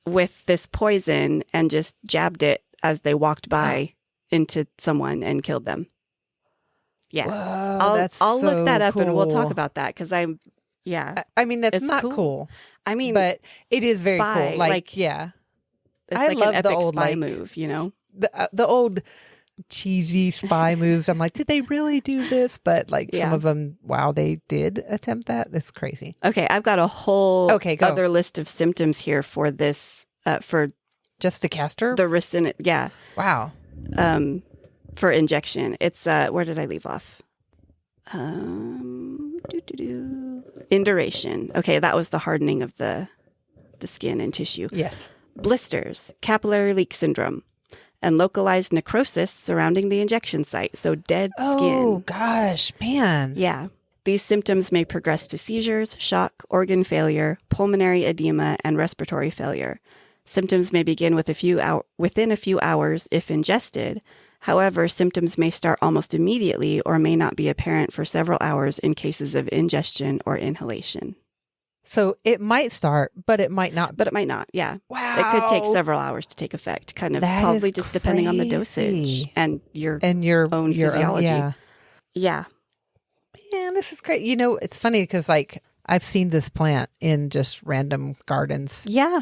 with this poison and just jabbed it as they walked by into someone and killed them. Yeah. Whoa, I'll so look that up cool. and we'll talk about that because I mean, that's not cool. I mean, but it is very cool. Like yeah. It's I like love an epic the old spy move, you know? The old cheesy spy moves. I'm like, did they really do this? But like some of them, wow, they did attempt that. That's crazy. Okay, I've got a whole go. list of symptoms here for this, for just the castor? The ricin, yeah. Wow. For injection. It's, where did I leave off? Induration. Okay, that was the hardening of the skin and tissue. Yes. Blisters, capillary leak syndrome, and localized necrosis surrounding the injection site. So dead skin. Oh, gosh, man. Yeah. These symptoms may progress to seizures, shock, organ failure, pulmonary edema, and respiratory failure. Symptoms may begin within a few hours if ingested. However, symptoms may start almost immediately or may not be apparent for several hours in cases of ingestion or inhalation. So it might start, but it might not. But it might not, yeah. Wow. It could take several hours to take effect, kind of probably just depending on the dosage and your own physiology. Yeah. Man, this is great. You know, it's funny because like I've seen this plant in just random gardens. Yeah.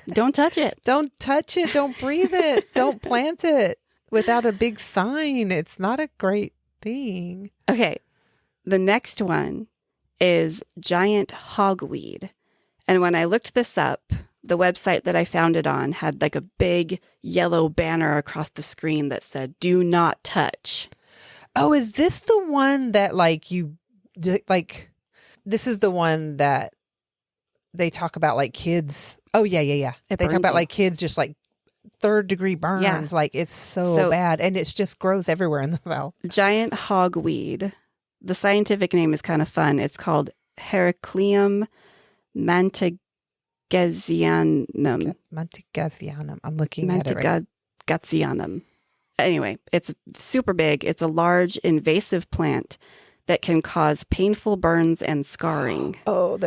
Don't touch it. Don't touch it. Don't breathe it. Don't plant it without a big sign. It's not a great thing. Okay. The next one is giant hogweed. And when I looked this up, the website that I found it on had like a big yellow banner across the screen that said, "Do not touch." Oh, is this the one that like this is the one that they talk about like kids. Oh yeah. They talk about like kids just like 3rd-degree burns. Yeah. Like it's so bad. And it just grows everywhere in the South. Giant hogweed. The scientific name is kind of fun. It's called Heracleum mantegazzianum. Mantegazzianum. I'm looking at it right. Mantegazzianum. Anyway, it's super big. It's a large invasive plant that can cause painful burns and scarring. Oh,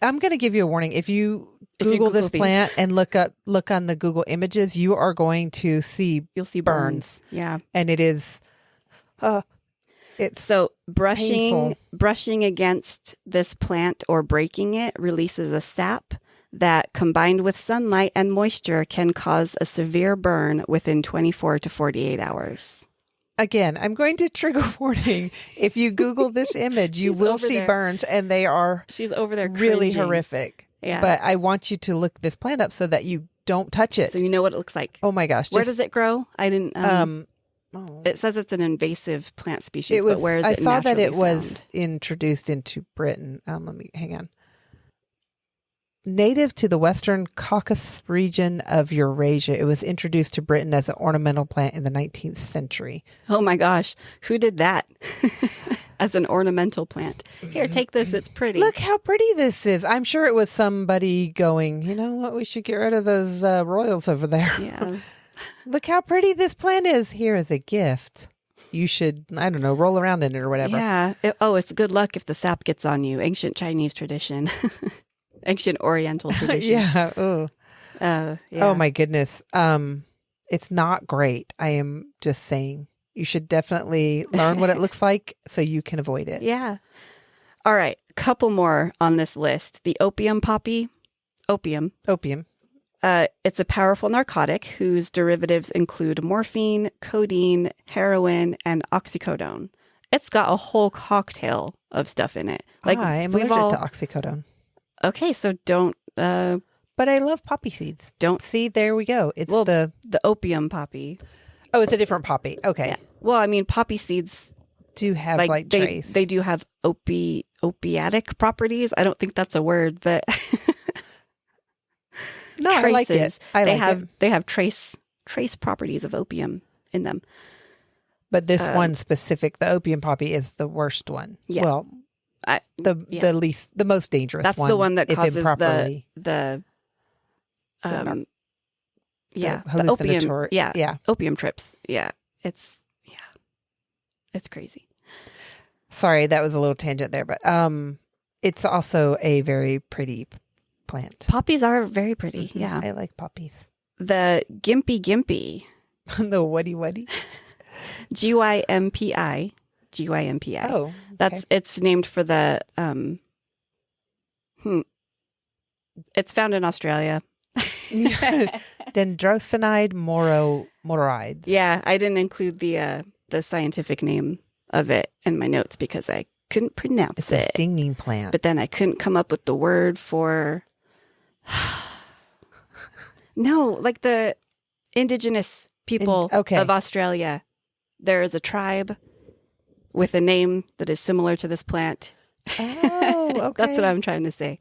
I'm going to give you a warning. If you Google this plant and look on the Google images, you are going to see burns. Yeah. And it is it's so brushing against this plant or breaking it releases a sap that combined with sunlight and moisture can cause a severe burn within 24 to 48 hours. Again, I'm going to trigger warning. If you Google this image, you will see burns and they are she's over there really cringing. Horrific. Yeah. But I want you to look this plant up so that you don't touch it. So you know what it looks like. Oh my gosh. Where does it grow? I didn't It says it's an invasive plant species, but where is it? I saw that it was introduced into Britain. Hang on. Native to the Western Caucasus region of Eurasia, it was introduced to Britain as an ornamental plant in the 19th century. Oh my gosh. Who did that? As an ornamental plant. Here, take this. It's pretty. Look how pretty this is. I'm sure it was somebody going, you know what? We should get rid of those royals over there. Yeah. Look how pretty this plant is. Here is a gift. you should, I don't know, roll around in it or whatever. Yeah. It's good luck if the sap gets on you. Ancient Chinese tradition. Ancient Oriental tradition. Yeah. Oh. Yeah. Oh my goodness. It's not great. I am just saying. You should definitely learn what it looks like so you can avoid it. Yeah. All right. Couple more on this list. The opium poppy. Opium. It's a powerful narcotic whose derivatives include morphine, codeine, heroin, and oxycodone. It's got a whole cocktail of stuff in it. Like I'm allergic to oxycodone. Okay, so don't. But I love poppy seeds. Don't see. There we go. It's the opium poppy. Oh, it's a different poppy. Okay. Yeah. Well, I mean, poppy seeds do have like trace. They do have opiatic properties. I don't think that's a word, but no, traces. I like it. They have trace properties of opium in them. But this one specific, the opium poppy, is the worst one. Yeah. Well, the most dangerous. That's one, the one that causes the hallucinatory. Opium trips. Yeah. It's crazy. Sorry, that was a little tangent there, but it's also a very pretty plant. Poppies are very pretty. Mm-hmm. Yeah. I like poppies. The gimpy. The wuddy. GYMPI. Oh. Okay. It's named for the it's found in Australia. Dendrocinide mororides. Yeah, I didn't include the scientific name of it in my notes because I couldn't pronounce it's it. It's a stinging plant. But then I couldn't come up with the word for no, like the indigenous people of Australia. There is a tribe with a name that is similar to this plant. Oh, okay. That's what I'm trying to say.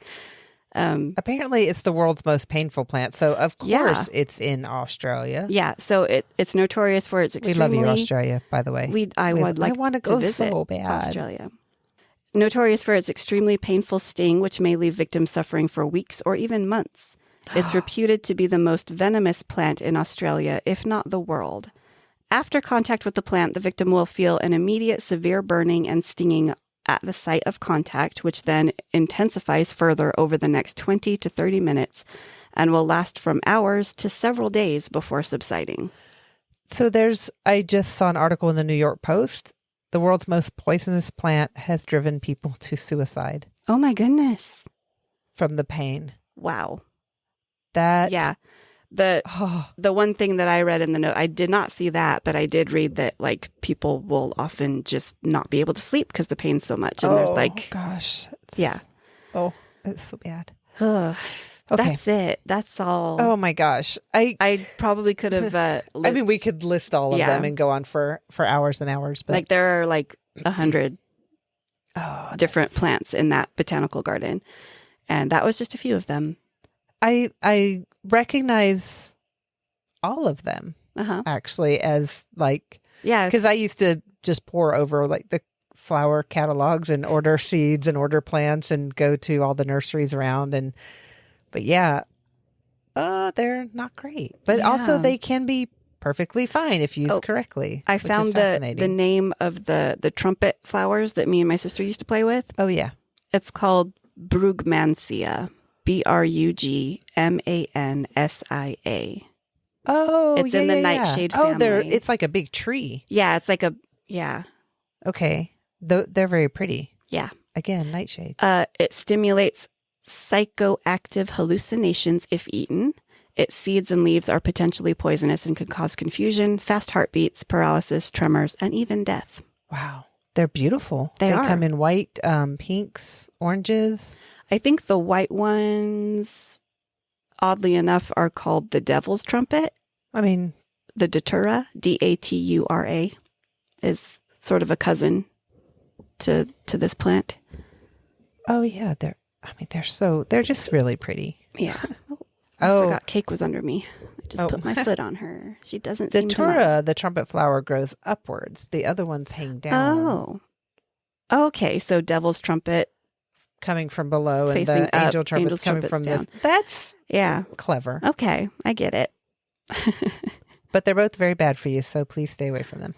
Apparently, it's the world's most painful plant. So, of course, it's in Australia. Yeah. So it's notorious for its extremely... We love you, Australia, by the way. I want to go visit so bad. Australia. Notorious for its extremely painful sting, which may leave victims suffering for weeks or even months. It's reputed to be the most venomous plant in Australia, if not the world. After contact with the plant, the victim will feel an immediate severe burning and stinging at the site of contact, which then intensifies further over the next 20 to 30 minutes and will last from hours to several days before subsiding. So I just saw an article in the New York Post. The world's most poisonous plant has driven people to suicide. Oh my goodness. From the pain. Wow. Yeah. The one thing that I read in the note, I did not see that, but I did read that like people will often just not be able to sleep because the pain's so much. And there's like, gosh. Yeah. Oh, it's so bad. Okay. That's it. That's all. Oh my gosh. I probably could have. I mean, we could list all of them and go on for hours and hours. But like there are like 100 different plants in that botanical garden. And that was just a few of them. I recognize all of them actually as like, because I used to just pour over like the flower catalogs and order seeds and order plants and go to all the nurseries around. But they're not great, but also they can be perfectly fine if used correctly. I found the name of the trumpet flowers that me and my sister used to play with. Oh yeah. It's called Brugmansia. Brugmansia. Oh, it's in the nightshade family. It's like a big tree. Yeah, it's like Okay, they're very pretty. Yeah. Again, nightshade. It stimulates psychoactive hallucinations if eaten. Its seeds and leaves are potentially poisonous and could cause confusion, fast heartbeats, paralysis, tremors, and even death. Wow, they're beautiful. They come in white, pinks, oranges. I think the white ones, oddly enough, are called the devil's trumpet. I mean, the datura, Datura, is sort of a cousin to this plant. Oh yeah, they're just really pretty. Yeah. I forgot Cake was under me. I just put my foot on her. She doesn't seem to Datura, the trumpet flower, grows upwards. The other ones hang down. Oh. Okay, so devil's trumpet coming from below and facing the angel trumpet's coming from down. This. That's clever. Okay, I get it. But they're both very bad for you, so please stay away from them.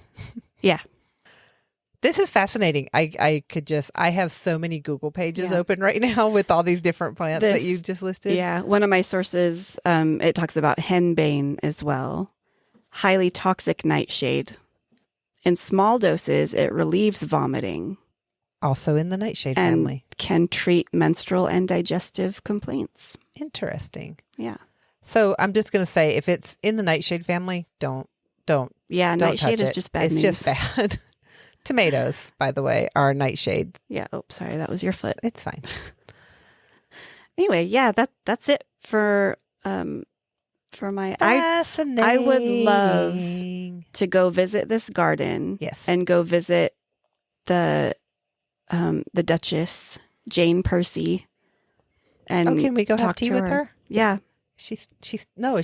Yeah. This is fascinating. I have so many Google pages open right now with all these different plants that you've just listed. Yeah. One of my sources, it talks about henbane as well. Highly toxic nightshade. In small doses, it relieves vomiting. Also in the nightshade and family. Can treat menstrual and digestive complaints. Interesting. Yeah. So I'm just going to say, if it's in the nightshade family, don't. Yeah, don't nightshade touch is it. just bad It's news. just bad. Tomatoes, by the way, are nightshade. Yeah. Oh, sorry. That was your foot. It's fine. Anyway, yeah, that's it for my Fascinating. I would love to go visit this garden. Yes. And go visit the Duchess, Jane Percy. And can we go have talk tea to with her? Yeah. She's no,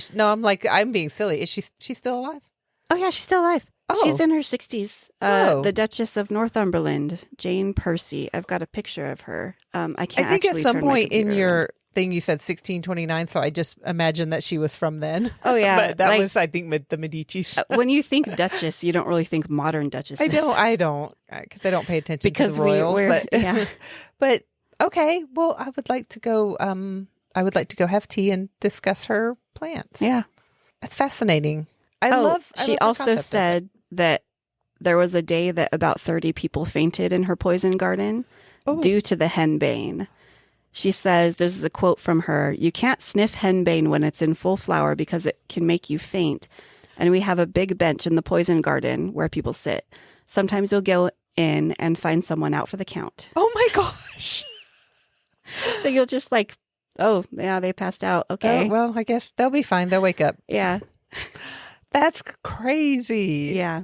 I'm being silly. Is she's still alive? Oh yeah, she's still alive. Oh. She's in her 60s. Oh. The Duchess of Northumberland, Jane Percy. I've got a picture of her. I can't. I think at actually some turn my point in computer your around. thing you said 1629, so I just imagined that she was from then. Oh yeah, but that was, I think, with the Medicis. When you think Duchess, you don't really think modern Duchess. I don't, because I don't pay attention because to the royals. we're But, but okay, well, I would like to go. I would like to go have tea and discuss her plants. Yeah, that's fascinating. She love the also concept of said that there was a day that about 30 people fainted in her poison garden due to the henbane. She says, this is a quote from her, "You can't sniff henbane when it's in full flower because it can make you faint. And we have a big bench in the poison garden where people sit. Sometimes you'll go in and find someone out for the count." Oh my gosh. So you'll just like, oh, yeah, they passed out. Okay. Oh, well, I guess they'll be fine. They'll wake up. Yeah. That's crazy. Yeah.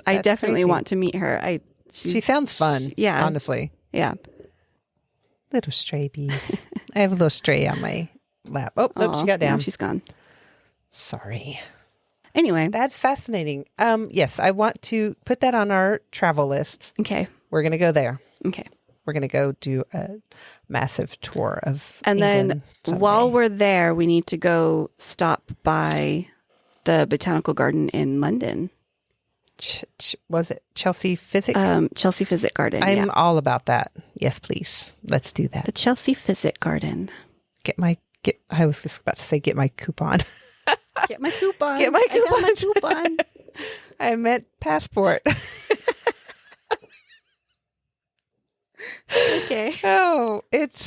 I That's definitely crazy. want to meet her. She sounds fun. Yeah. Honestly. Yeah. Little stray bees. I have a little stray on my lap. Oh, nope, she got down. No, she's gone. Sorry. Anyway. That's fascinating. Yes, I want to put that on our travel list. Okay. We're going to go there. Okay. We're going to go do a massive tour of And England then someday. while we're there, we need to go stop by the botanical garden in London. Was it Chelsea Physic? Chelsea Physic Garden. I'm all about that. Yes, please. Let's do that. The Chelsea Physic Garden. I was just about to say get my coupon. Get my coupon. Get my I got my coupon. coupon. I meant passport. Okay. Oh,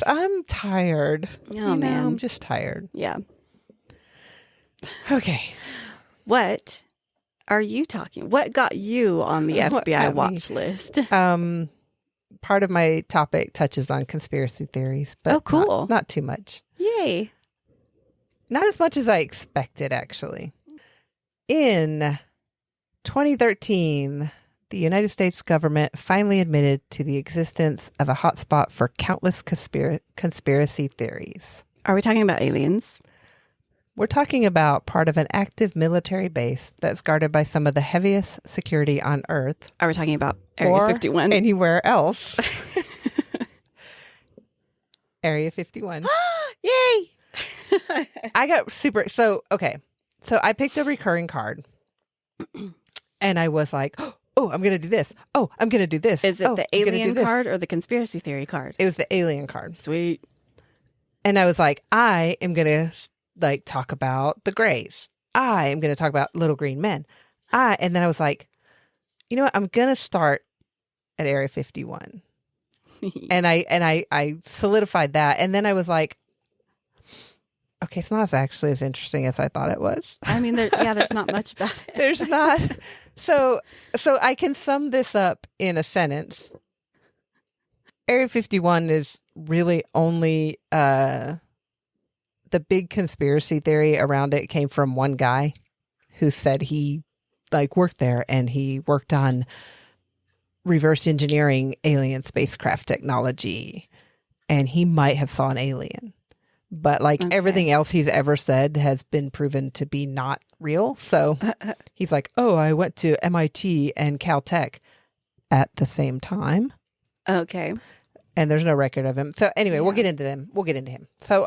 I'm tired. Oh, man. I'm just tired. Yeah. Okay. What are you talking? What got you on the What FBI got me? watch list? Part of my topic touches on conspiracy theories, but Oh, cool. not too much. Yay. Not as much as I expected, actually. In 2013, the United States government finally admitted to the existence of a hotspot for countless conspiracy theories. Are we talking about aliens? We're talking about part of an active military base that's guarded by some of the heaviest security on Earth. Are we talking about Area or 51? Anywhere else. Area 51. Yay! I got super. So I picked a recurring card and I was like, oh, I'm going to do this. Oh, I'm going to do this. Is it the I'm gonna do alien this. card or the conspiracy theory card? It was the alien card. Sweet. And I was like, I am going to talk about the Greys. I am going to talk about little green men. And then I was like, you know what? I'm going to start at Area 51. And I solidified that. And then I was like, okay, it's not actually as interesting as I thought it was. I mean, there's not much about it. There's not. So I can sum this up in a sentence. Area 51 is really only the big conspiracy theory around it came from one guy who said he worked there and he worked on reverse engineering alien spacecraft technology and he might have saw an alien. But everything else he's ever said has been proven to be not real. So he's like, oh, I went to MIT and Caltech at the same time. Okay. And there's no record of him. So anyway, we'll get into them. We'll get into him. So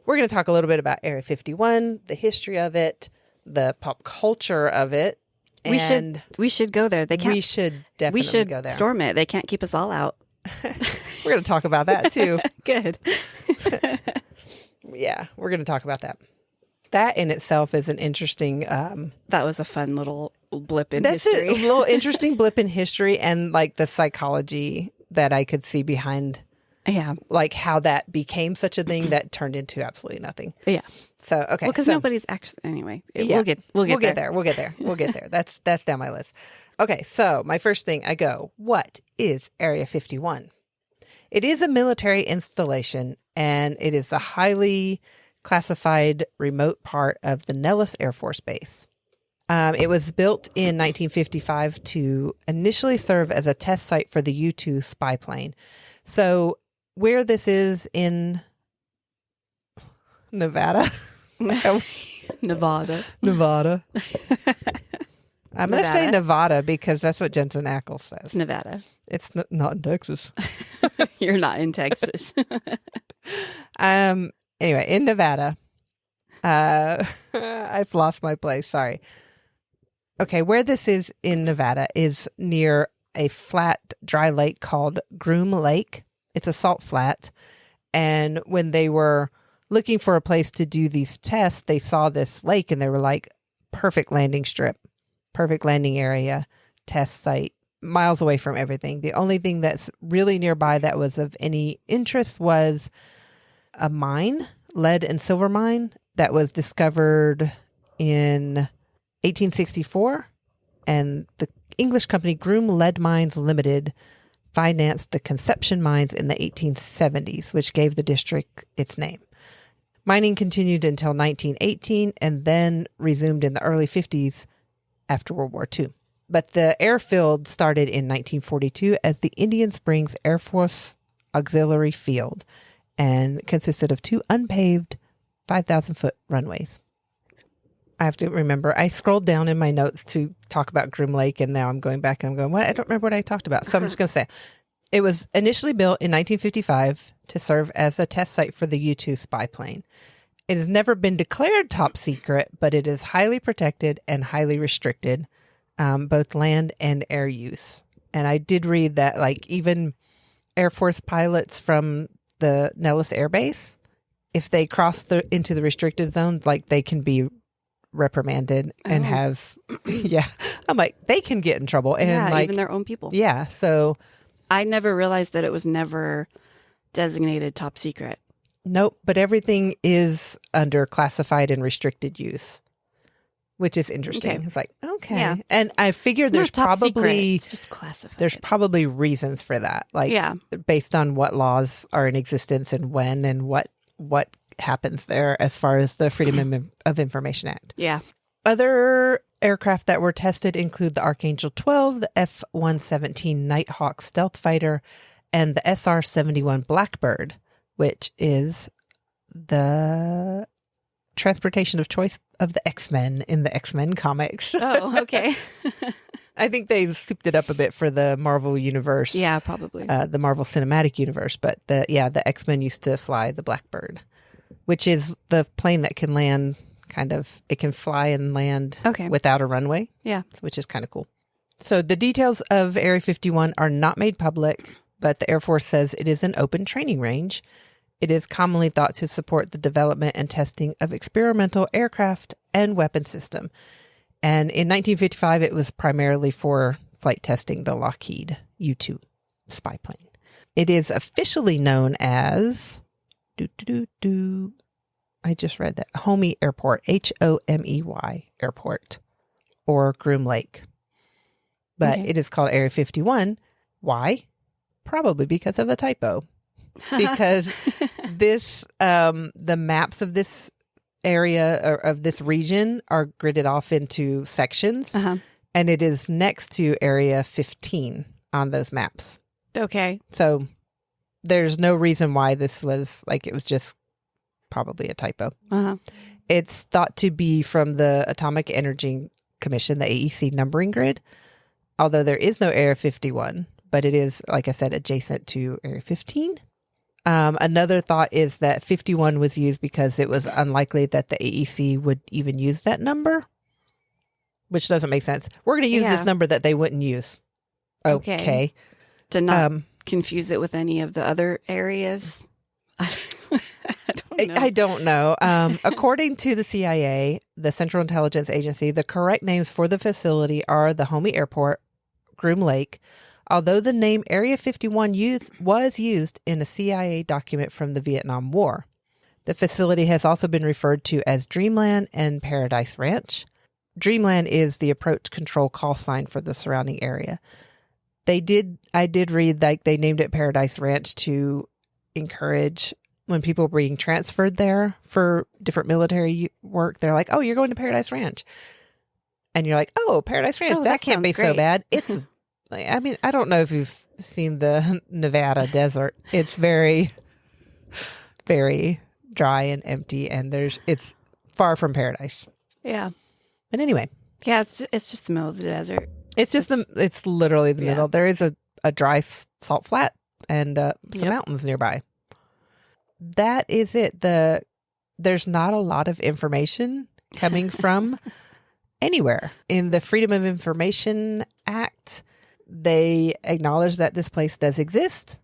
we're going to talk a little bit about Area 51, the history of it, the pop culture of it, And we should go there. They can't. we should definitely go there. Storm it. They can't keep us all out. We're going to talk about that too. Good. Yeah, we're going to talk about that. That in itself is an interesting. That was a fun little blip in That's history. a little interesting blip in history, and like the psychology that I could see behind. Yeah. Like how that became such a thing that turned into absolutely nothing. Yeah. So, okay. Well, because nobody's actually, anyway, we'll get there. We'll get there. That's down my list. Okay. So my first thing what is Area 51? It is a military installation, and it is a highly classified remote part of the Nellis Air Force Base. It was built in 1955 to initially serve as a test site for the U-2 spy plane. So where this is in Nevada. Nevada. I'm going to say Nevada because that's what Jensen Ackles says. It's Nevada. It's not in Texas. You're not in Texas. Anyway, in Nevada, I've lost my place. Sorry. Okay, where this is in Nevada is near a flat, dry lake called Groom Lake. It's a salt flat. And when they were looking for a place to do these tests, they saw this lake and they were like, perfect landing strip, perfect landing area, test site, miles away from everything. The only thing that's really nearby that was of any interest was a mine, lead and silver mine, that was discovered in 1864. And the English company Groom Lead Mines Limited financed the Conception mines in the 1870s, which gave the district its name. Mining continued until 1918 and then resumed in the early 50s after World War II. But the airfield started in 1942 as the Indian Springs Air Force Auxiliary Field and consisted of 2 unpaved 5,000-foot runways. I have to remember, I scrolled down in my notes to talk about Groom Lake, and now I'm going back and I'm going, what? I don't remember what I talked about. So I'm just going to say, it was initially built in 1955 to serve as a test site for the U-2 spy plane. It has never been declared top secret, but it is highly protected and highly restricted, both land and air use. And I did read that, like, even Air Force pilots from the Nellis Air Base, if they cross into the restricted zone, like, they can be reprimanded and have I'm like, they can get in trouble, and like even their own people. So I never realized that it was never designated top secret. Nope, but everything is under classified and restricted use, which is interesting. Okay. It's like, okay, and I figured there's probably it's just classified. There's probably reasons for that, like based on what laws are in existence and when and what happens there as far as the Freedom of Information Act. Yeah. Other aircraft that were tested include the Archangel 12, the F-117 Nighthawk stealth fighter, and the SR-71 Blackbird, which is the transportation of choice of the X-Men in the X-Men comics. Oh, okay. I think they souped it up a bit for the Marvel universe. Yeah, probably. The Marvel Cinematic Universe. But the X-Men used to fly the Blackbird, which is the plane that can land it can fly and land without a runway. Yeah. Which is kind of cool. So the details of Area 51 are not made public, but the Air Force says it is an open training range. It is commonly thought to support the development and testing of experimental aircraft and weapon system. And in 1955, it was primarily for flight testing the Lockheed U-2 spy plane. It is officially known as I just read that. Homey Airport, Homey Airport, or Groom Lake. But it is called Area 51. Why? Probably because of a typo. Because the maps of this area or of this region are gridded off into sections, and it is next to Area 15 on those maps. Okay. So there's no reason why this was it was just probably a typo. It's thought to be from the Atomic Energy Commission, the AEC numbering grid, although there is no Area 51, but it is, like I said, adjacent to Area 15. Another thought is that 51 was used because it was unlikely that the AEC would even use that number, which doesn't make sense. We're going to use this number that they wouldn't use. Okay. To not confuse it with any of the other areas. I don't know. According to the CIA, the Central Intelligence Agency, the correct names for the facility are the Homey Airport, Groom Lake, although the name Area 51 was used in a CIA document from the Vietnam War. The facility has also been referred to as Dreamland and Paradise Ranch. Dreamland is the approach control call sign for the surrounding area. I did read like they named it Paradise Ranch to encourage when people were being transferred there for different military work. They're like, oh, you're going to Paradise Ranch. And you're like, oh, Paradise Ranch, that can't be so bad. It's, I mean, I don't know if you've seen the Nevada desert. It's very, very dry and empty, and it's far from paradise. Yeah. But anyway. Yeah, it's just the middle of the desert. It's literally the middle. There is a dry salt flat and some mountains nearby. That is it. There's not a lot of information coming from anywhere. In the Freedom of Information Act, they acknowledge that this place does exist,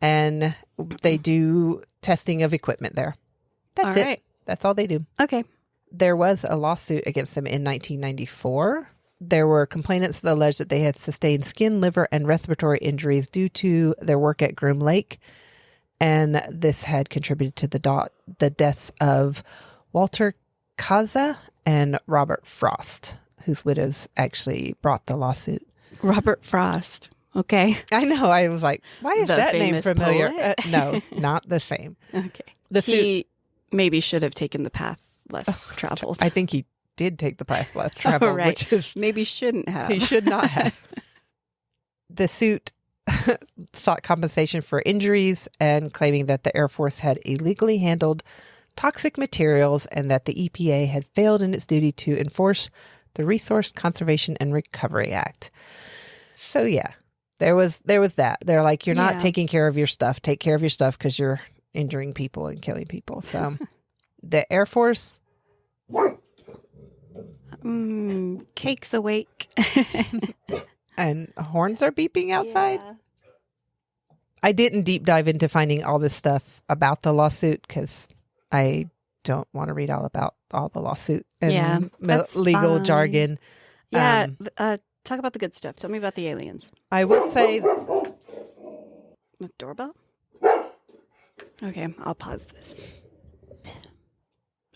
and they do testing of equipment there. That's it. That's all they do. Okay. There was a lawsuit against them in 1994. There were complainants that alleged that they had sustained skin, liver, and respiratory injuries due to their work at Groom Lake. And this had contributed to the deaths of Walter Kaza and Robert Frost, whose widows actually brought the lawsuit. Robert Frost. Okay. I know. I was like, why is that name familiar? No, not the same. Okay. He maybe should have taken the path less traveled. I think he did take the path less traveled, which is maybe shouldn't have. He should not have. The suit sought compensation for injuries and claiming that the Air Force had illegally handled toxic materials and that the EPA had failed in its duty to enforce the Resource Conservation and Recovery Act. So yeah, there was that. They're like, you're not taking care of your stuff. Take care of your stuff because you're injuring people and killing people. So the Air Force... Cake's awake. And horns are beeping outside. Yeah. I didn't deep dive into finding all this stuff about the lawsuit because I don't want to read all about all the lawsuit and legal jargon. Yeah. Talk about the good stuff. Tell me about the aliens. I will say... The doorbell? Okay, I'll pause this.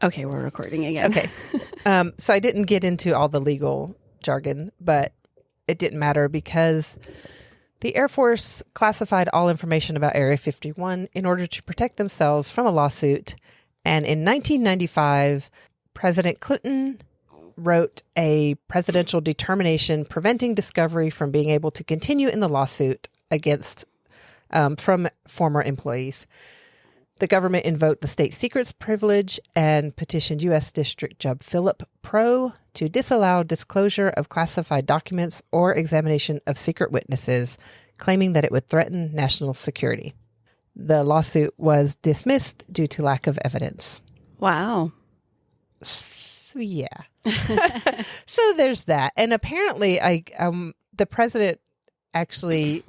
Okay, we're recording again. Okay. So I didn't get into all the legal jargon, but it didn't matter because the Air Force classified all information about Area 51 in order to protect themselves from a lawsuit. And in 1995, President Clinton wrote a presidential determination preventing Discovery from being able to continue in the lawsuit against from former employees. The government invoked the state secrets privilege and petitioned U.S. District Judge Philip Pro to disallow disclosure of classified documents or examination of secret witnesses, claiming that it would threaten national security. The lawsuit was dismissed due to lack of evidence. Wow. So, yeah. So there's that. And apparently, the president actually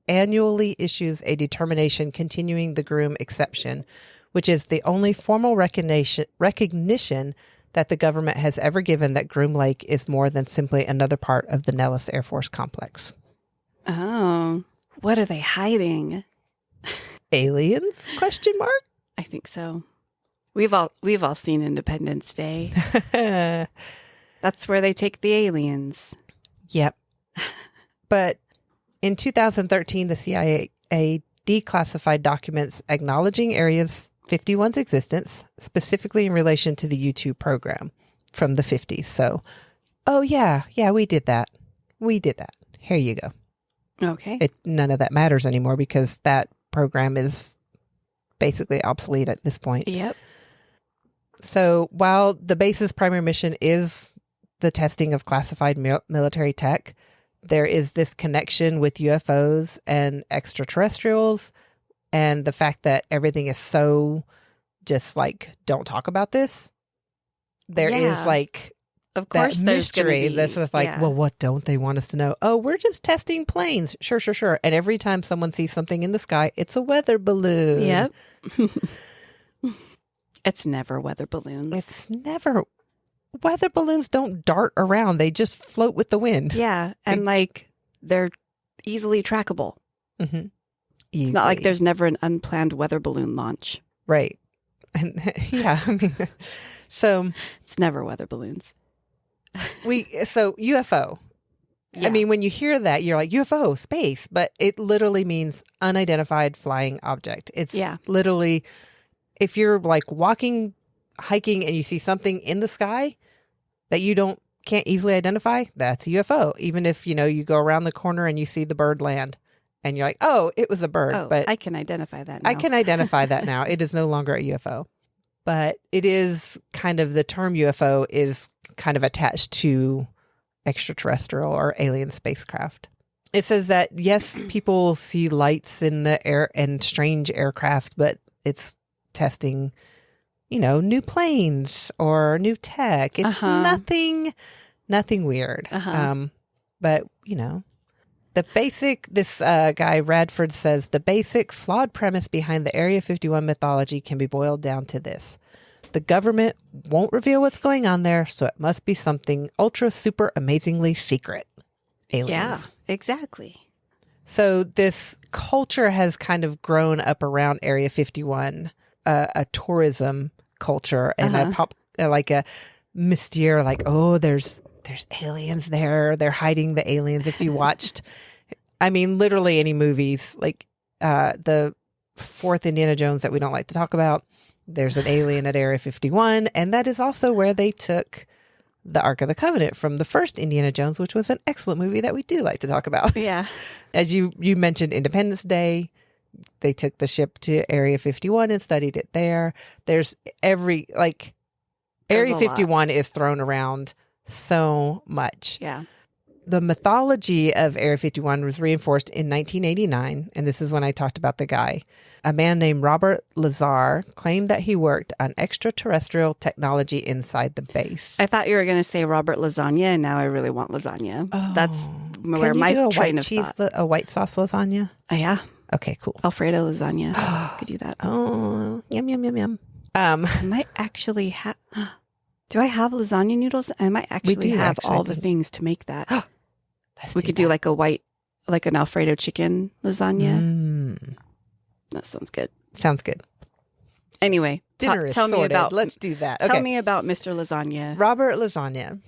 annually issues a determination continuing the Groom exception, which is the only formal recognition that the government has ever given that Groom Lake is more than simply another part of the Nellis Air Force Complex. Oh, what are they hiding? Aliens? Question mark? I think so. We've all seen Independence Day. That's where they take the aliens. Yep. But in 2013, the CIA declassified documents acknowledging Area 51's existence, specifically in relation to the U-2 program from the 50s. So, oh yeah, we did that. Here you go. Okay. None of that matters anymore because that program is basically obsolete at this point. Yep. So while the base's primary mission is the testing of classified military tech, there is this connection with UFOs and extraterrestrials, and the fact that everything is so just like, don't talk about this. There is like Of course, that there's going to mystery be. that's just like, well, what don't they want us to know? Oh, we're just testing planes. Sure. And every time someone sees something in the sky, it's a weather balloon. Yep. It's never weather balloons. It's never. Weather balloons don't dart around. They just float with the wind. Yeah. And they're easily trackable. Mm-hmm. It's not like there's never an unplanned weather balloon launch. Right. And yeah, I mean, so it's never weather balloons. So UFO. Yeah. I mean, when you hear that, you're like UFO, space, but it literally means unidentified flying object. It's literally, if you're like hiking and you see something in the sky that you can't easily identify, that's a UFO. Even if, you go around the corner and you see the bird land and you're like, oh, it was a bird. Oh, but I can identify that now. I can identify that now. It is no longer a UFO. But it is kind of, the term UFO is kind of attached to extraterrestrial or alien spacecraft. It says that, yes, people see lights in the air and strange aircraft, but it's testing, new planes or new tech. It's nothing weird. But, this guy Radford says the basic flawed premise behind the Area 51 mythology can be boiled down to this. The government won't reveal what's going on there, so it must be something ultra super amazingly secret. Aliens. Yeah, exactly. So this culture has kind of grown up around Area 51, a tourism culture and a mystere, like, oh, there's aliens there. They're hiding the aliens. If you watched, I mean, literally any movies, like the fourth Indiana Jones that we don't like to talk about, there's an alien at Area 51. And that is also where they took the Ark of the Covenant from the first Indiana Jones, which was an excellent movie that we do like to talk about. Yeah. As you mentioned, Independence Day, they took the ship to Area 51 and studied it there. There's Area 51 is thrown around so much. Yeah. The mythology of Area 51 was reinforced in 1989, and this is when I talked about the guy. A man named Robert Lazar claimed that he worked on extraterrestrial technology inside the base. I thought you were going to say Robert Lasagna, and now I really want lasagna. Oh. That's where my train of thought. A white sauce lasagna? Oh, yeah. Okay, cool. Alfredo lasagna. Could do that. Oh, yum. I might actually have... Do I have lasagna noodles? I might actually have all the things to make that. We could do like an Alfredo chicken lasagna. That sounds good. Sounds good. Anyway, dinner is sorted. Let's do that. Tell me about Mr. Lasagna. Robert Lasagna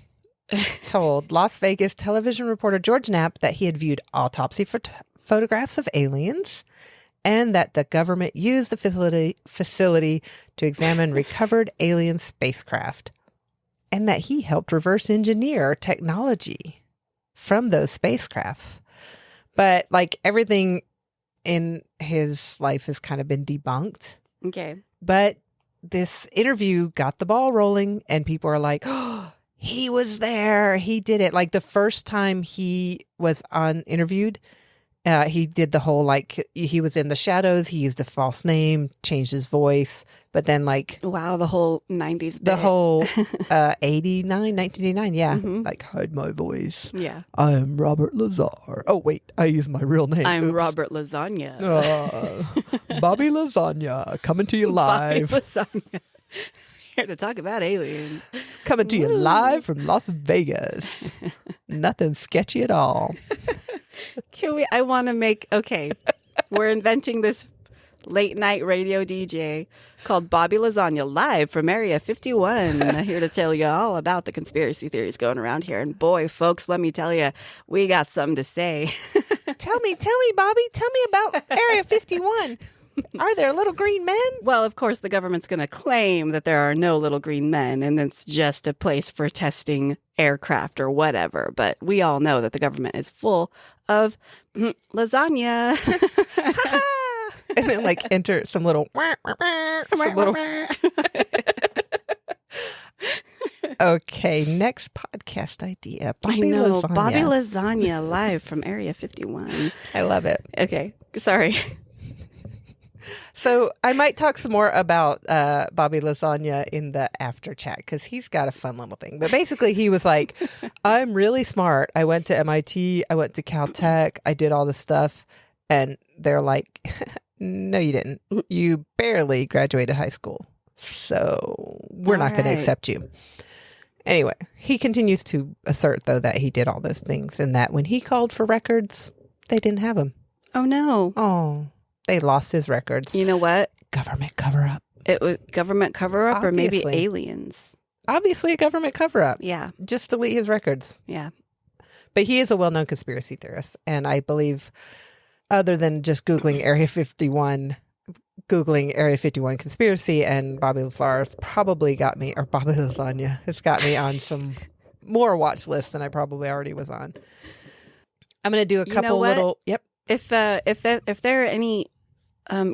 told Las Vegas television reporter George Knapp that he had viewed autopsy photographs of aliens and that the government used the facility to examine recovered alien spacecraft, and that he helped reverse engineer technology from those spacecrafts. But everything in his life has kind of been debunked. Okay. But this interview got the ball rolling, and people are like, oh, he was there. He did it. Like the first time he was interviewed, he did the whole, he was in the shadows. He used a false name, changed his voice. But then wow, the whole 90s bit. The whole 1989. Yeah. Mm-hmm. Hide my voice. Yeah. I am Robert Lazar. Oh, wait, I use my real name. I'm Robert Lasagna. Bobby Lasagna, coming to you live. Bobby Lasagna. Here to talk about aliens. Coming to you live from Las Vegas. Nothing sketchy at all. I want to make, we're inventing this late night radio DJ called Bobby Lasagna live from Area 51. Here to tell you all about the conspiracy theories going around here. And boy, folks, let me tell you, we got something to say. Tell me, Bobby, tell me about Area 51. Are there little green men? Well, of course, the government's going to claim that there are no little green men and it's just a place for testing aircraft or whatever. But we all know that the government is full of lasagna. And then enter some little... Okay, next podcast idea. Bobby Lasagna live from Area 51. I love it. Okay, sorry. So I might talk some more about Bobby Lasagna in the after chat because he's got a fun little thing. But basically, he was like, I'm really smart. I went to MIT. I went to Caltech. I did all this stuff. And they're like, no, you didn't. You barely graduated high school. So we're not going to accept you. Anyway, he continues to assert, though, that he did all those things and that when he called for records, they didn't have them. Oh, no. Oh, they lost his records. You know what? Government cover-up. It was government cover-up or maybe Obviously. aliens. Obviously a government cover-up. Yeah. Just delete his records. Yeah. But he is a well-known conspiracy theorist. And I believe, other than just Googling Area 51 conspiracy and Bobby Lazar's probably got me, or Bobby Lasagna has got me on some more watch lists than I probably already was on. I'm going to do a couple little, yep. If there are any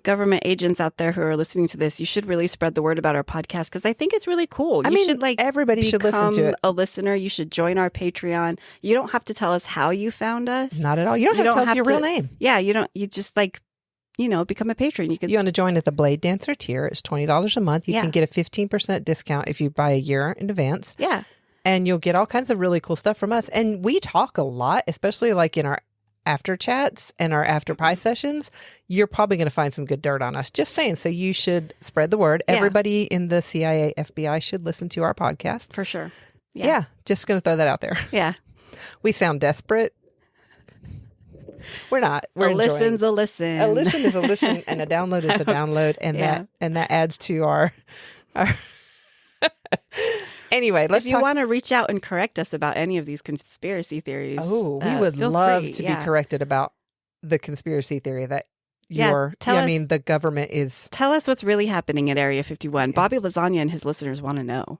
government agents out there who are listening to this, you should really spread the word about our podcast because I think it's really cool. I mean, everybody should listen to it. A listener, you should join our Patreon. You don't have to tell us how you found us. Not at all. You don't have to tell us your real name. Yeah, you don't. You just become a patron. You want to join at the Blade Dancer tier. It's $20 a month. You can get a 15% discount if you buy a year in advance. Yeah. And you'll get all kinds of really cool stuff from us. And we talk a lot, especially like in our after chats and our after pie sessions. You're probably going to find some good dirt on us. Just saying. So you should spread the word. Yeah. Everybody in the CIA, FBI should listen to our podcast. For sure. Yeah. Just going to throw that out there. Yeah. We sound desperate. We're not. We're a listen's a listen. A listen is a listen, and a download is a download, and that adds to our. Anyway, if you want to reach out and correct us about any of these conspiracy theories, we would love to be corrected about the conspiracy theory that the government is. Tell us what's really happening at Area 51. Yeah. Bobby Lasagna and his listeners want to know.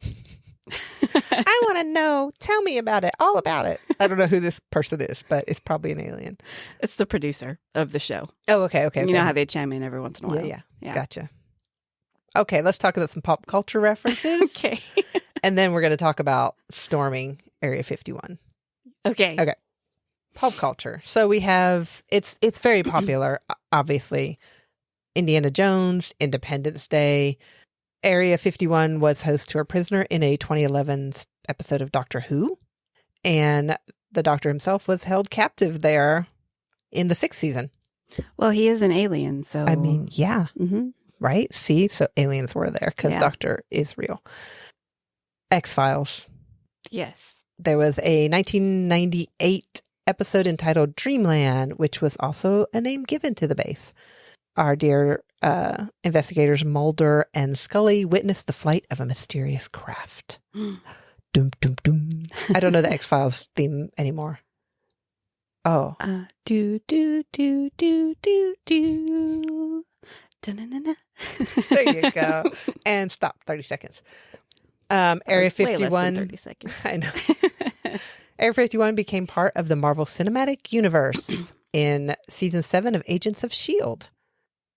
I want to know. Tell me about it. All about it. I don't know who this person is, but it's probably an alien. It's the producer of the show. Oh, okay. You know how they chime in every once in a while. Yeah. Gotcha. Okay, let's talk about some pop culture references. Okay. And then we're going to talk about storming Area 51. Okay. Pop culture. So we have, it's very popular, obviously. Indiana Jones, Independence Day. Area 51 was host to a prisoner in a 2011 episode of Doctor Who. And the Doctor himself was held captive there in the 6th season. Well, he is an alien, so. I mean, yeah. Mm-hmm. Right? See? So aliens were there because Doctor is real. X-Files. Yes. There was a 1998 episode entitled Dreamland, which was also a name given to the base. Our dear investigators Mulder and Scully witnessed the flight of a mysterious craft. Dum, dum, dum. I don't know the X-Files theme anymore. Oh. Do, do, do, do, do, do. Da-na-na-na. There you go. And stop. 30 seconds. Area 51. Way less than 30 seconds. I know. Area 51 became part of the Marvel Cinematic Universe in season 7 of Agents of S.H.I.E.L.D.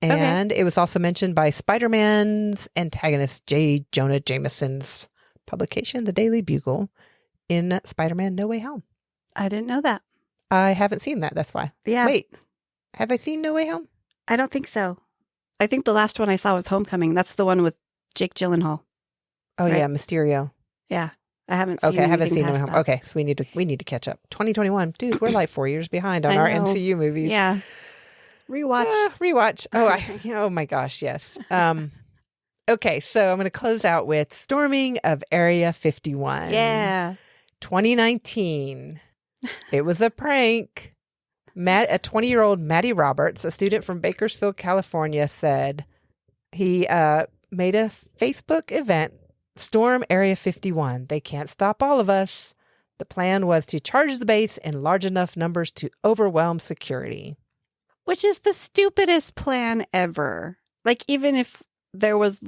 And it was also mentioned by Spider-Man's antagonist J. Jonah Jameson's publication, The Daily Bugle, in Spider-Man No Way Home. I didn't know that. I haven't seen that. That's why. Yeah. Wait, have I seen No Way Home? I don't think so. I think the last one I saw was Homecoming. That's the one with Jake Gyllenhaal. Oh, right? Yeah, Mysterio. Yeah. I haven't seen I haven't seen No Way Home. That. Okay, so we need to catch up. 2021. Dude, we're like 4 years behind on our MCU movies. Yeah. Rewatch. Oh my gosh, yes. Okay, so I'm going to close out with storming of Area 51. Yeah. 2019. It was a prank. A 20-year-old Maddie Roberts, a student from Bakersfield, California, said he made a Facebook event, Storm Area 51. They can't stop all of us. The plan was to charge the base in large enough numbers to overwhelm security. Which is the stupidest plan ever. Like, even if there was,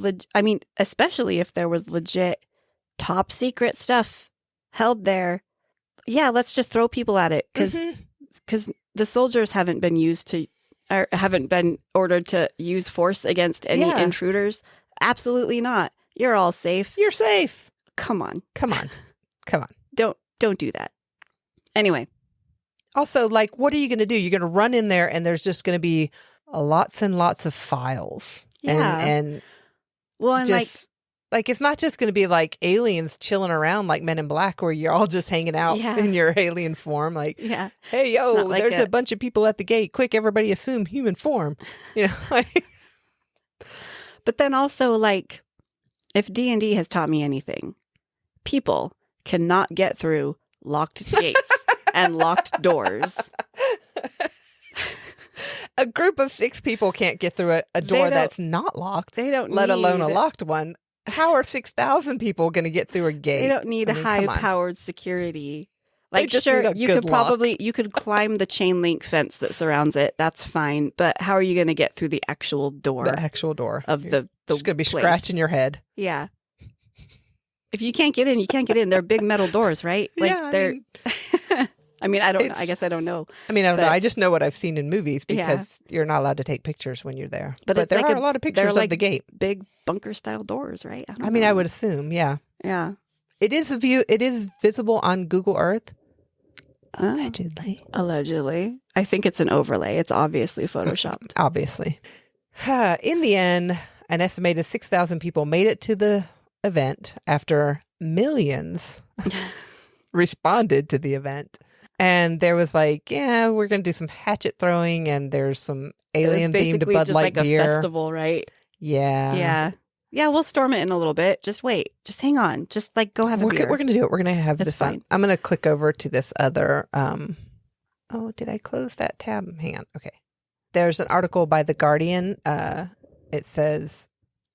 especially if there was legit top secret stuff held there. Yeah, let's just throw people at it. Because the soldiers haven't been haven't been ordered to use force against any intruders. Absolutely not. You're all safe. You're safe. Come on. Don't do that. Anyway. Also, like, what are you going to do? You're going to run in there and there's just going to be lots and lots of files. Yeah. And well, and just like it's not just going to be like aliens chilling around like Men in Black, where you're all just hanging out in your alien form. Like, yeah. hey, yo, there's a bunch of people at the gate. Quick, everybody assume human form. You know, like. But then also, like, if D&D has taught me anything, people cannot get through locked gates and locked doors. A group of 6 people can't get through a door that's not locked. They don't let alone a locked one. How are 6,000 people going to get through a gate? They don't need high-powered security. Like, just sure, need a you good could lock. you could climb the chain link fence that surrounds it. That's fine. But how are you going to get through the actual door? The actual door of the it's going to be place. scratching your head. Yeah. If you can't get in, you can't get in. They're big metal doors, right? Like they're. I mean, I don't know. I guess I don't know. I mean, I don't know. I just know what I've seen in movies because you're not allowed to take pictures when you're there. But there are a lot of pictures of the gate. Big bunker style doors, right? I mean, I would assume, yeah. Yeah. It is visible on Google Earth. Allegedly. I think it's an overlay. It's obviously photoshopped. Obviously. In the end, an estimated 6,000 people made it to the event after millions responded to the event. And there was like, yeah, we're going to do some hatchet throwing, and there's some alien-themed Bud Light beer. A festival, right? Yeah. Yeah. Yeah, we'll storm it in a little bit. Just wait. Just hang on. Just like go have a beer. We're going to do it. We're going to have That's this fine. I'm going to click over to this other. Oh, did I close that tab? Hang on. Okay. There's an article by The Guardian. It says,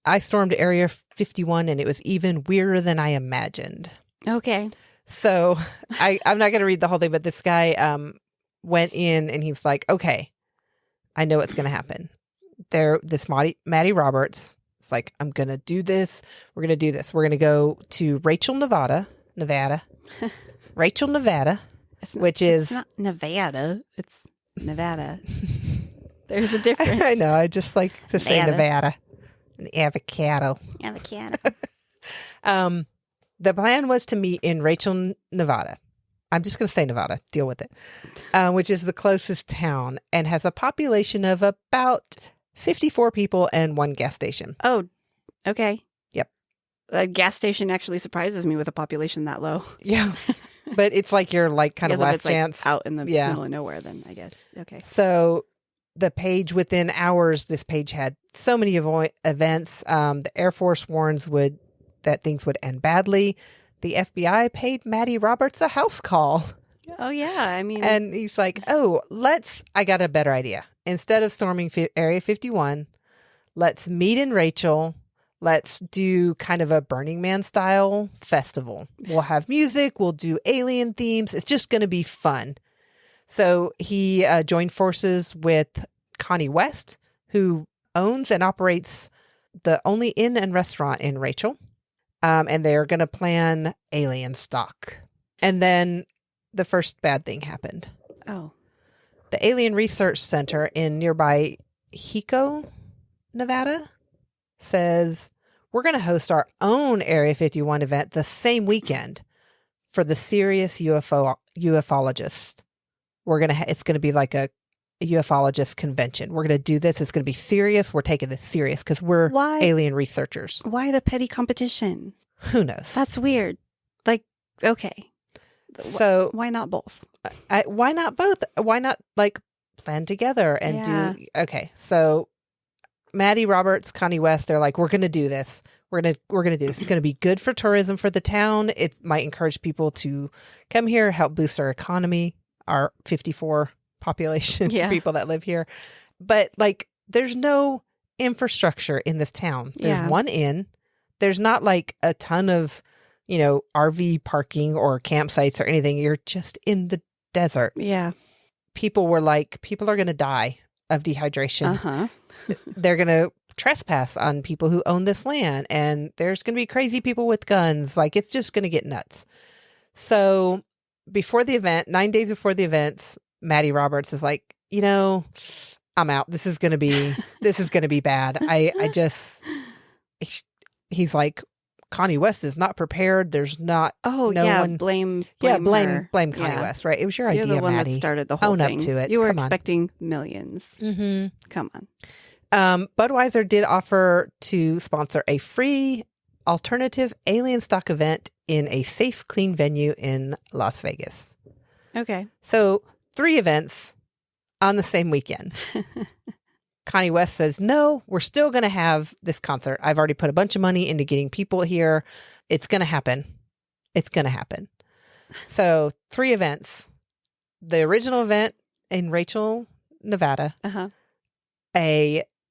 I stormed Area 51 and it was even weirder than I imagined. Okay. So I'm not going to read the whole thing, but this guy went in and he was like, okay, I know what's going to happen. This Maddie Roberts. It's like, I'm going to do this. We're going to do this. We're going to go to Rachel, Nevada. Rachel, Nevada, which is... It's not Nevada. It's Nevada. There's a difference. I know. I just like to say Nevada. An avocado. The plan was to meet in Rachel, Nevada. I'm just going to say Nevada. Deal with it. Which is the closest town and has a population of about 54 people and 1 gas station. Oh, okay. Yep. A gas station actually surprises me with a population that low. Yeah. But it's like your like kind of last chance. Like out in the middle of nowhere then, I guess. Okay. So the page within hours, this page had so many events. The Air Force warns that things would end badly. The FBI paid Maddie Roberts a house call. Oh, yeah. I mean. And he's like, I got a better idea. Instead of storming Area 51, let's meet in Rachel. Let's do kind of a Burning Man style festival. We'll have music. We'll do alien themes. It's just going to be fun. So he joined forces with Connie West, who owns and operates the only inn and restaurant in Rachel. And they're going to plan alien stock. And then the first bad thing happened. Oh. The Alien Research Center in nearby Hico, Nevada, says, we're going to host our own Area 51 event the same weekend for the serious ufologists. It's going to be like a ufologist convention. We're going to do this. It's going to be serious. We're taking this serious because we're alien researchers. Why the petty competition? Who knows? That's weird. Like, okay. So why not both? Why not both? Why not like plan together and do? Okay, so Maddie Roberts, Connie West, they're like, we're going to do this. We're gonna do this. It's going to be good for tourism for the town. It might encourage people to come here, help boost our economy, our 54 population people that live here. But like, there's no infrastructure in this town. There's one inn. There's not like a ton of RV parking or campsites or anything. You're just in the desert. Yeah. People are going to die of dehydration. Uh-huh. They're going to trespass on people who own this land. And there's going to be crazy people with guns. Like, it's just going to get nuts. So before the event, 9 days before the events, Maddie Roberts is like, I'm out. This is going to be bad. He's like, Connie West is not prepared. There's not Oh, no yeah. one. Blame Blame her. Connie Yeah. West, right? It was your You're idea, the one Maddie. that started the whole Own thing. up to it. You were Come on. expecting millions. Mm-hmm. Come on. Budweiser did offer to sponsor a free alternative alien stock event in a safe, clean venue in Las Vegas. Okay. So 3 events on the same weekend. Connie West says, no, we're still going to have this concert. I've already put a bunch of money into getting people here. It's going to happen. It's going to happen. So 3 events. The original event in Rachel, Nevada. Uh-huh.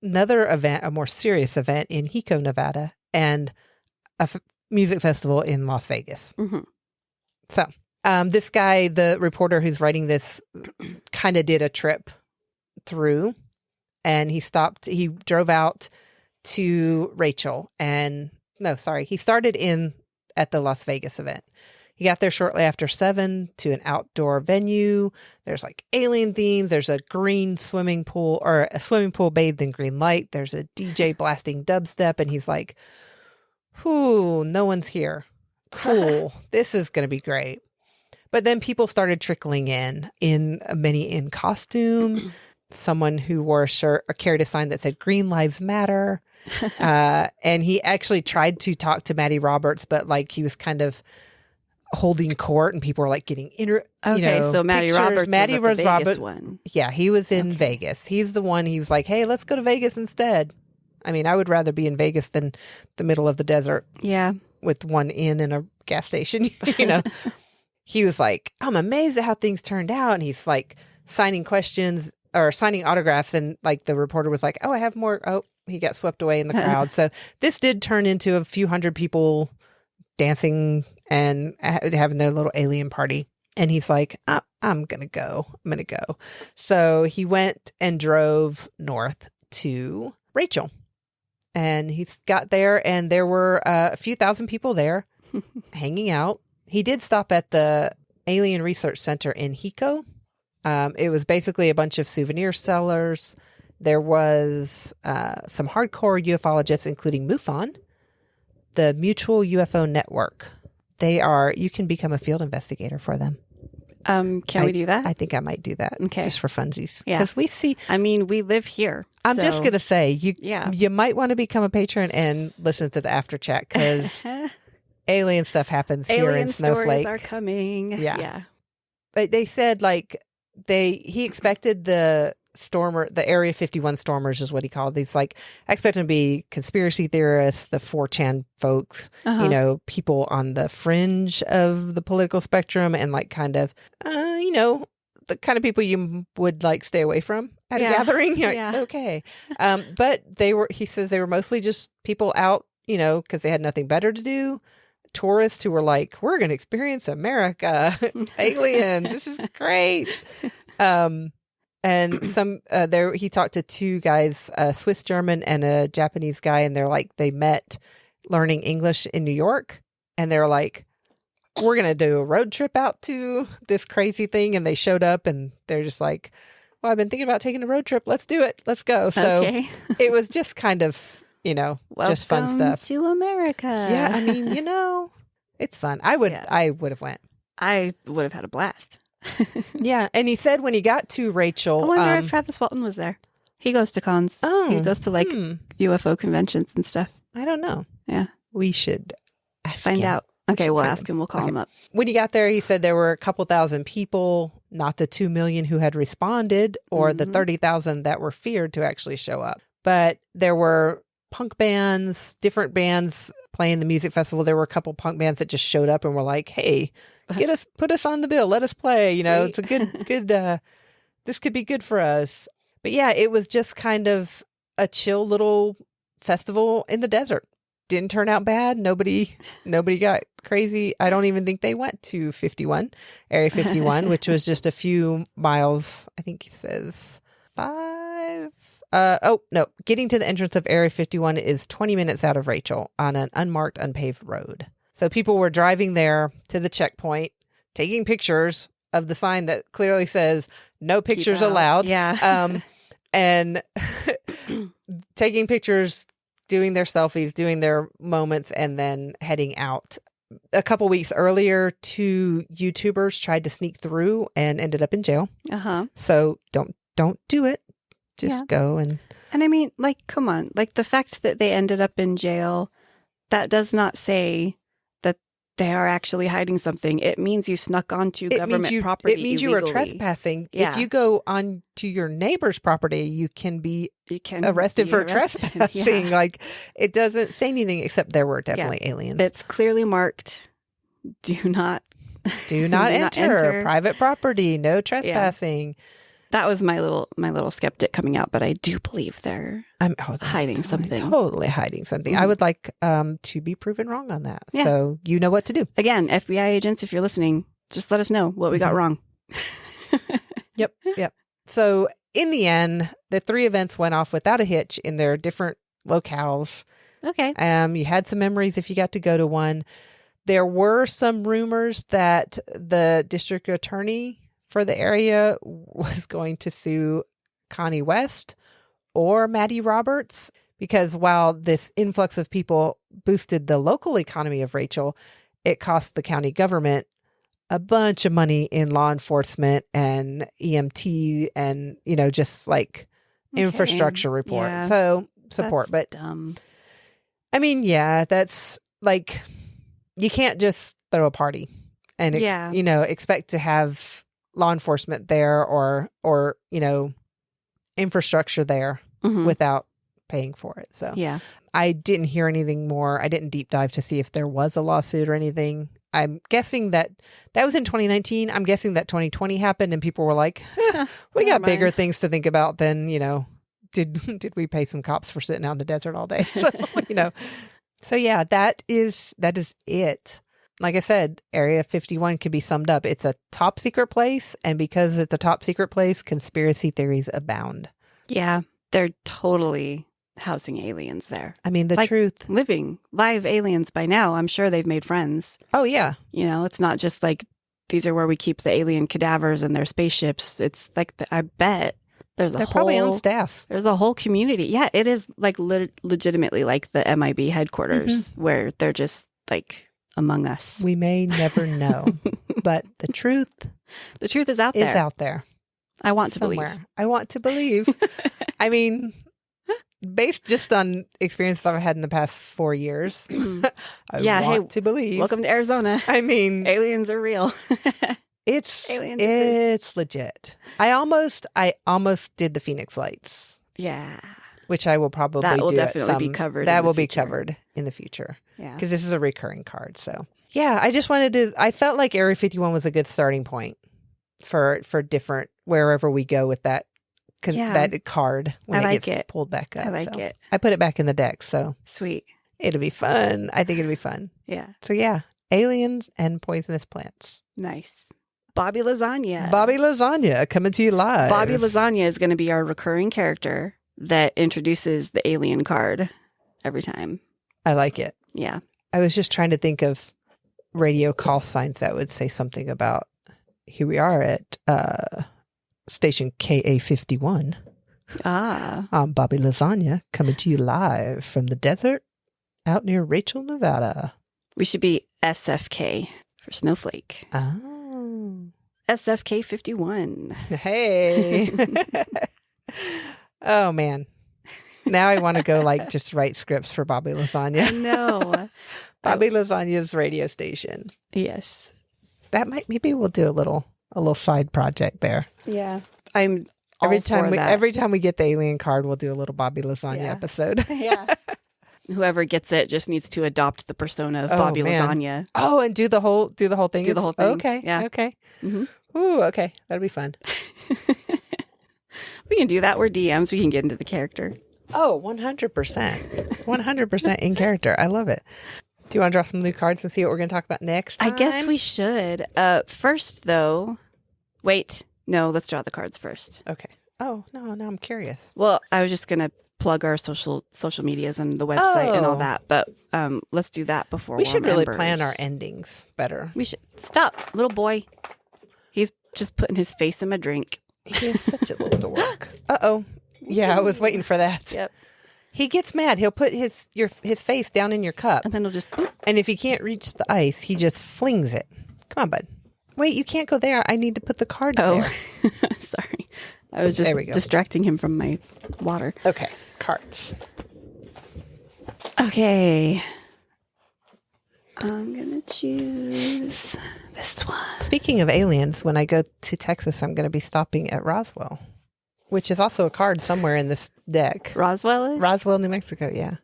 Another event, a more serious event in Hico, Nevada, and a music festival in Las Vegas. Mm-hmm. So this guy, the reporter who's writing this, kind of did a trip through, and he drove out to Rachel, he started at the Las Vegas event. He got there shortly after 7 to an outdoor venue. There's like alien themes. There's a green swimming pool, or a swimming pool bathed in green light. There's a DJ blasting dubstep, and he's like, "Whoo, no one's here. Cool. This is going to be great." But then people started trickling many in costume. Someone who wore a shirt or carried a sign that said "Green Lives Matter." And he actually tried to talk to Maddie Roberts, but like he was kind of holding court, and people were like getting So Maddie Roberts was at the Vegas Roberts one. Yeah, he was in Vegas. He's the one. He was like, "Hey, let's go to Vegas instead." I mean, I would rather be in Vegas than the middle of the desert. Yeah, with one inn and a gas station. He was like, "I'm amazed at how things turned out," and he's like signing autographs, and like the reporter was like, "Oh, I have more." Oh, he got swept away in the crowd. So this did turn into a few hundred people dancing and having their little alien party. And he's like, I'm going to go. I'm going to go. So he went and drove north to Rachel. And he got there, and there were a few thousand people there hanging out. He did stop at the Alien Research Center in Hico. It was basically a bunch of souvenir sellers. There was some hardcore ufologists, including MUFON, the Mutual UFO Network. You can become a field investigator for them. Can we do that? I think I might do that. Okay. Just for funsies. Yeah. Because we live here. I'm just going to say, you might want to become a patron and listen to the after chat, because alien stuff happens here in Snowflake. Alien stories are coming. Yeah. But they said he expected the Area 51 stormers is what he called these. Like, I expect them to be conspiracy theorists, the 4chan folks, people on the fringe of the political spectrum, and like kind of, the kind of people you would like stay away from at a gathering. Okay. But he says they were mostly just people out, because they had nothing better to do. Tourists who were like, we're going to experience America, aliens. This is great. And he talked to 2 guys, a Swiss German and a Japanese guy, and they're like, they met learning English in New York, and they're like, we're going to do a road trip out to this crazy thing. And they showed up, and they're just like, well, I've been thinking about taking a road trip. Let's do it. Let's go. So it was just kind of, just fun stuff. To America. Yeah. I mean, it's fun. I would have went. I would have had a blast. Yeah. And he said when he got to Rachel, I wonder if Travis Walton was there. He goes to cons. Oh, he goes to UFO conventions and stuff. I don't know. Yeah. We should find out. Okay, we'll ask him. We'll call him up. When he got there, he said there were a couple thousand people, not the 2 million who had responded, or the 30,000 that were feared to actually show up. But there were punk bands, different bands playing the music festival. There were a couple punk bands that just showed up and were like, "Hey, put us on the bill. Let us play. It's a good, this could be good for us." But yeah, it was just kind of a chill little festival in the desert. Didn't turn out bad. Nobody got crazy. I don't even think they went to Area 51, which was just a few miles. I think he says 5. Getting to the entrance of Area 51 is 20 minutes out of Rachel on an unmarked, unpaved road. So people were driving there to the checkpoint, taking pictures of the sign that clearly says "No pictures allowed." Yeah. And taking pictures doing their selfies, doing their moments, and then heading out. A couple weeks earlier, 2 YouTubers tried to sneak through and ended up in jail. So don't do it. Just go and I mean, like, come on. Like, the fact that they ended up in jail, that does not say that they are actually hiding something. It means you snuck onto government property. It means you were trespassing. Yeah. If you go onto your neighbor's property, you can be arrested for trespassing. Yeah. Like, it doesn't say anything except there were definitely aliens. It's clearly marked. Do not enter private property. No trespassing. Yeah. That was my little skeptic coming out, but I do believe they're hiding something. Totally hiding something. I would like to be proven wrong on that. Yeah. So you know what to do. Again, FBI agents, if you're listening, just let us know what we got wrong. Yep. So in the end, the 3 events went off without a hitch in their different locales. Okay. You had some memories if you got to go to one. There were some rumors that the district attorney for the area was going to sue Connie West or Maddie Roberts, because while this influx of people boosted the local economy of Rachel, it cost the county government a bunch of money in law enforcement and EMT and, just like infrastructure support. But dumb. I mean, that's like, you can't just throw a party and, expect to have law enforcement there or infrastructure there without paying for it. So I didn't hear anything more. I didn't deep dive to see if there was a lawsuit or anything. I'm guessing that was in 2019. I'm guessing that 2020 happened and people were like, we got bigger things to think about than, did we pay some cops for sitting out in the desert all day? So, So yeah, that is it. Like I said, Area 51 could be summed up. It's a top secret place. And because it's a top secret place, conspiracy theories abound. Yeah, they're totally housing aliens there. I mean, the truth. Living live aliens by now. I'm sure they've made friends. Oh, yeah. It's not just like these are where we keep the alien cadavers and their spaceships. It's like, I bet they're probably on staff. There's a whole community. Yeah, it is like legitimately like the MIB headquarters where they're just like among us. We may never know, but the truth is out there. I want to believe. I want to believe. I mean, based just on experiences I've had in the past 4 years, I want to believe. Welcome to Arizona. I mean, aliens are real. It's legit. I almost did the Phoenix Lights. Yeah. Which I will probably that will do definitely be covered. That will be covered in the future. Yeah. Because this is a recurring card. So yeah, I just wanted to. I felt like Area 51 was a good starting point for different wherever we go with that. Because that card when it gets pulled back up. I like it. I put it back in the deck. So sweet. It'll be fun. I think it'll be fun. Yeah. So yeah, aliens and poisonous plants. Nice. Bobby Lasagna. Bobby Lasagna coming to you live. Bobby Lasagna is going to be our recurring character that introduces the alien card every time. I like it. Yeah. I was just trying to think of radio call signs that would say something about here we are at station KA51. I'm Bobby Lasagna coming to you live from the desert out near Rachel, Nevada. We should be SFK for Snowflake. Oh. SFK 51. Hey. Oh, man. Now I want to go just write scripts for Bobby Lasagna. I know. Bobby Lasagna's radio station. Yes. Maybe we'll do a little side project there. Yeah. I'm every time we get the alien card, we'll do a little Bobby Lasagna episode. Yeah. Whoever gets it just needs to adopt the persona of Bobby Lasagna. Oh, and do the whole thing. Do the whole thing. Okay. Yeah. Okay. Mm-hmm. Ooh. Okay. That'll be fun. We can do that. We're DMs. We can get into the character. Oh, 100%. 100% in character. I love it. Do you want to draw some new cards and see what we're going to talk about next time? I guess we should. First, though, wait. No, let's draw the cards first. Okay. Oh, no, I'm curious. Well, I was just going to plug our social medias and the website and all that, but let's do that before we should really plan our endings better. We should. Stop, little boy. He's just putting his face in my drink. He is such a little dork. Uh-oh. Yeah, I was waiting for that. Yep. He gets mad. He'll put his face down in your cup. And then he'll just boop. And if he can't reach the ice, he just flings it. Come on, bud. Wait, you can't go there. I need to put the cards there. Sorry. I was just distracting him from my water. Okay. Cards. Okay. I'm going to choose this one. Speaking of aliens, when I go to Texas, I'm going to be stopping at Roswell, which is also a card somewhere in this deck. Roswell is? Roswell, New Mexico, yeah.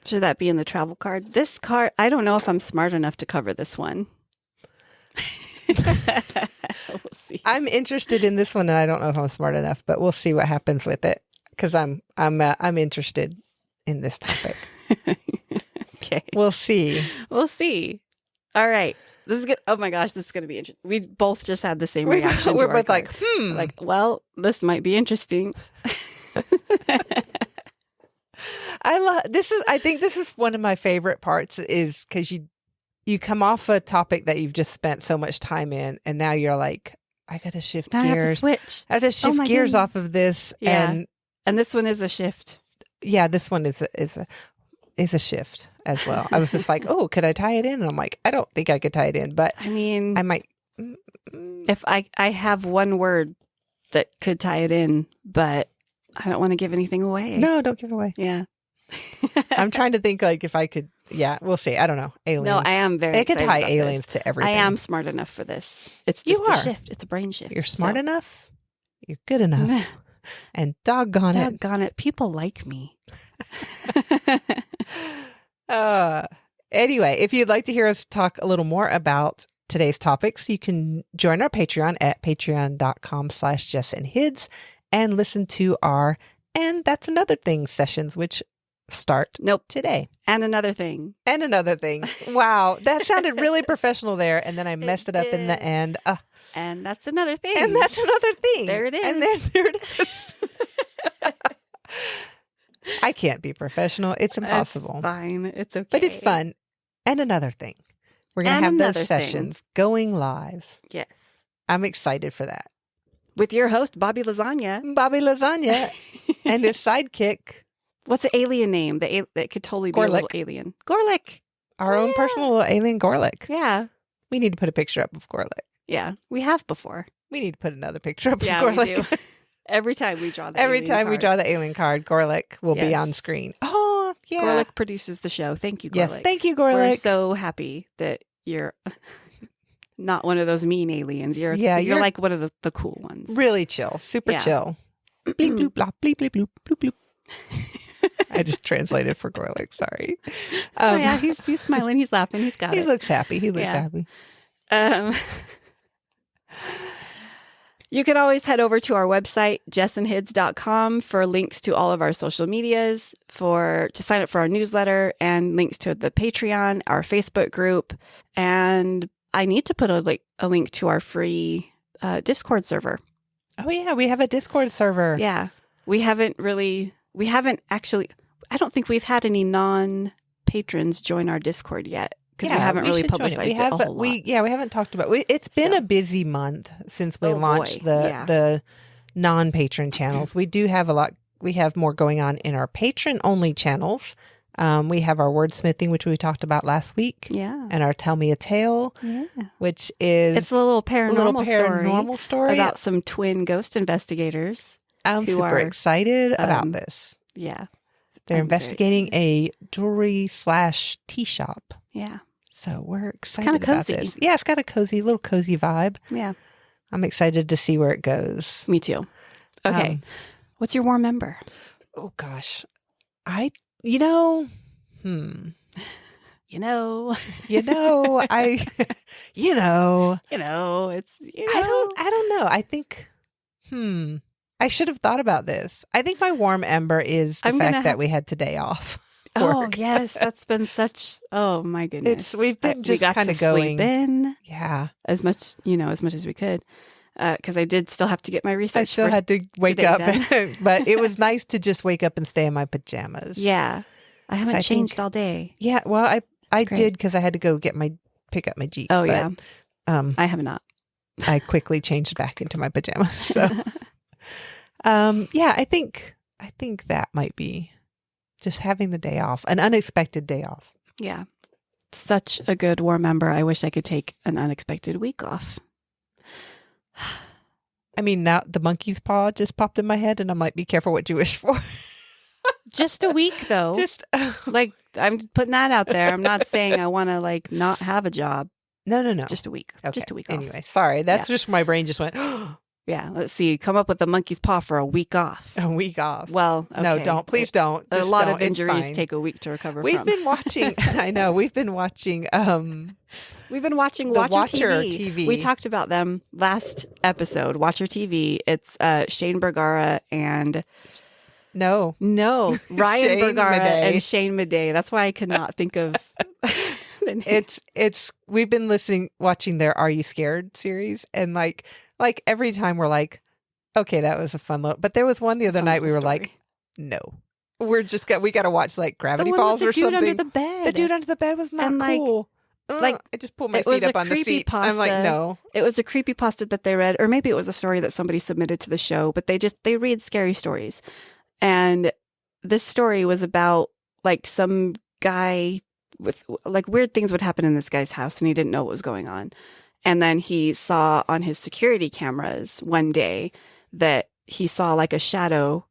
Should that be in the travel card? This card, I don't know if I'm smart enough to cover this one. We'll see. I'm interested in this one, and I don't know if I'm smart enough, but we'll see what happens with it because I'm interested in this topic. Okay, we'll see. We'll see. All right, this is good. Oh my gosh, this is going to be interesting. We both just had the same reaction. We're both card. Like, well, this might be interesting. I love this. I think this is one of my favorite parts is because you come off a topic that you've just spent so much time in, and now you're like, I got to shift gears. I have to switch. I have to shift gears off of this. Yeah. And this one is a shift. Yeah, this one is a shift as well. I was just like, oh, could I tie it in? And I'm like, I don't think I could tie it in, but I mean, I might. If I have one word that could tie it in, but I don't want to give anything away. No, don't give it away. Yeah. I'm trying to think like if I could. Yeah, we'll see. I don't know. Aliens. No, I am very. I could tie aliens to everything. I am smart enough for this. It's just a shift. It's a brain shift. You're smart enough. You're good enough. And doggone it, people like me. Anyway, if you'd like to hear us talk a little more about today's topics, you can join our Patreon at patreon.com/Jess and Hids and listen to our And That's Another Thing sessions, which start today. And another thing. Wow. That sounded really professional there. And then I messed it up in the end. And that's another thing. And that's another thing. There it is. And there it is. I can't be professional. It's impossible. It's fine. It's okay. But it's fun. And another thing. We're going to have those sessions going live. Yes. I'm excited for that. With your host, Bobby Lasagna. And his sidekick. What's the alien name? That could totally be a little alien. Gorlick. Our own personal little alien Gorlick. Yeah. We need to put a picture up of Gorlick. Yeah. We have before. We need to put another picture up of Gorlick. We do. Every time we draw the we draw the alien card, Gorlick will be on screen. Oh, yeah. Gorlick produces the show. Thank you, Gorlick. Yes, thank you, Gorlick. We're so happy that you're not one of those mean aliens. You're like one of the cool ones. Really chill. Super chill. Bleep, bloop, blop, bleep, bleep, bloop, bloop, bloop. I just translated for Gorlick. Sorry. He's smiling. He's laughing. He's got it. He looks happy. happy. You can always head over to our website, jessandhids.com, for links to all of our social medias, to sign up for our newsletter, and links to the Patreon, our Facebook group. And I need to put a link to our free Discord server. Oh, yeah. We have a Discord server. Yeah. We haven't actually, I don't think we've had any non-patrons join our Discord yet. Because we haven't really publicized it a whole lot. We haven't talked about it. It's been a busy month since we launched the non-patron channels. We do have a lot. We have more going on in our patron-only channels. We have our wordsmithing, which we talked about last week. Yeah. And our Tell Me a Tale, which is... It's a little paranormal story about some twin ghost investigators. I'm super excited about this. Yeah. They're investigating a jewelry/tea shop. Yeah. So we're excited about this. Yeah, it's got a little cozy vibe. Yeah. I'm excited to see where it goes. Me too. Okay. What's your warm ember? Oh, gosh. I don't know. I think, I should have thought about this. I think my warm ember is the fact that we had today off. Oh, yes. That's been such, oh my goodness. We've been just kind of going. Sleep in. Yeah. As much as we could. Because I did still have to get my research. I still had to wake up. But it was nice to just wake up and stay in my pajamas. Yeah. I haven't changed all day. Yeah. Well, I did because I had to go pick up my Jeep. Oh, yeah. I have not. I quickly changed back into my pajamas. So, I think that might be Just having the day off, an unexpected day off. Yeah. Such a good war member. I wish I could take an unexpected week off. I mean, now the monkey's paw just popped in my head, and I'm like, be careful what you wish for. Just a week, though. Just like, I'm putting that out there. I'm not saying I want to like not have a job. No. Just a week. Okay. Just a week off. Anyway, sorry. That's just my brain just went, Yeah. Let's see. Come up with the monkey's paw for a week off. a week off. Well, okay. No, don't. Please don't. A Just lot don't. of It's injuries fine. take a week to recover We've from. been watching, I know, we've been watching watching the Watcher Watcher TV. TV. We talked about them last episode. Watcher TV. It's Shane Bergara and No, Ryan Shane Bergara Madej. and Shane Madej. That's why I could not think of the name. it's we've been watching their Are You Scared series, and like every time we're like, okay, that was a fun little, but there was one the other night we were like, no, we got to watch like Gravity Falls or something. Under the bed. The dude under the bed was not And, like- cool. like, I just pulled my it was feet up a on the seat. creepypasta. I'm like, no. It was a creepypasta that they read, or maybe it was a story that somebody submitted to the show, but they read scary stories. And this story was about like some guy with like weird things would happen in this guy's house and he didn't know what was going on. And then he saw on his security cameras one day that he saw like a shadow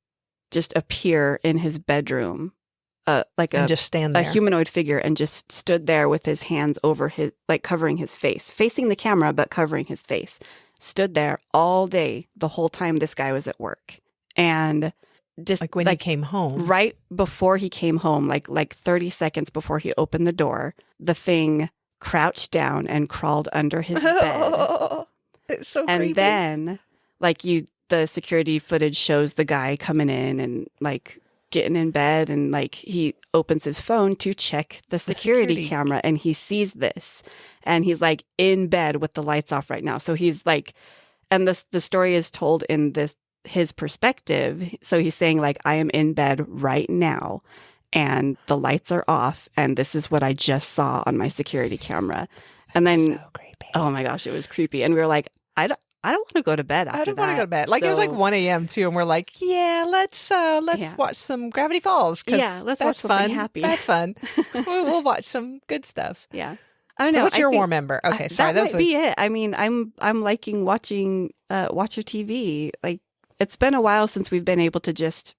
just appear in his bedroom. And just stand a there. humanoid figure, and just stood there with his hands over his, like covering his face, facing the camera, but covering his face. Stood there all day, the whole time this guy was at work. And just like when he came home. right before he came home, like 30 seconds before he opened the door, the thing crouched down and crawled under his bed. It's so And creepy. then the security footage shows the guy coming in and like getting in bed, and like he opens his phone to check the security camera, and he sees this, and he's like in bed with the lights off right now. So he's like, and the story is told in his perspective. So he's saying like, I am in bed right now and the lights are off, and this is what I just saw on my security camera. And then, so creepy. oh my gosh, it was creepy. And we were like, I don't want to go to bed after that. I don't want to go to bed. Like it was like 1 a.m. too, and we're like, yeah, let's watch some Gravity Falls. Yeah, let's watch something fun. happy. That's fun. we'll watch some good stuff. Yeah, I don't So know. what's your war member? Okay, sorry, that might be it. I mean, I'm liking watching Watcher TV. Like it's been a while since we've been able to just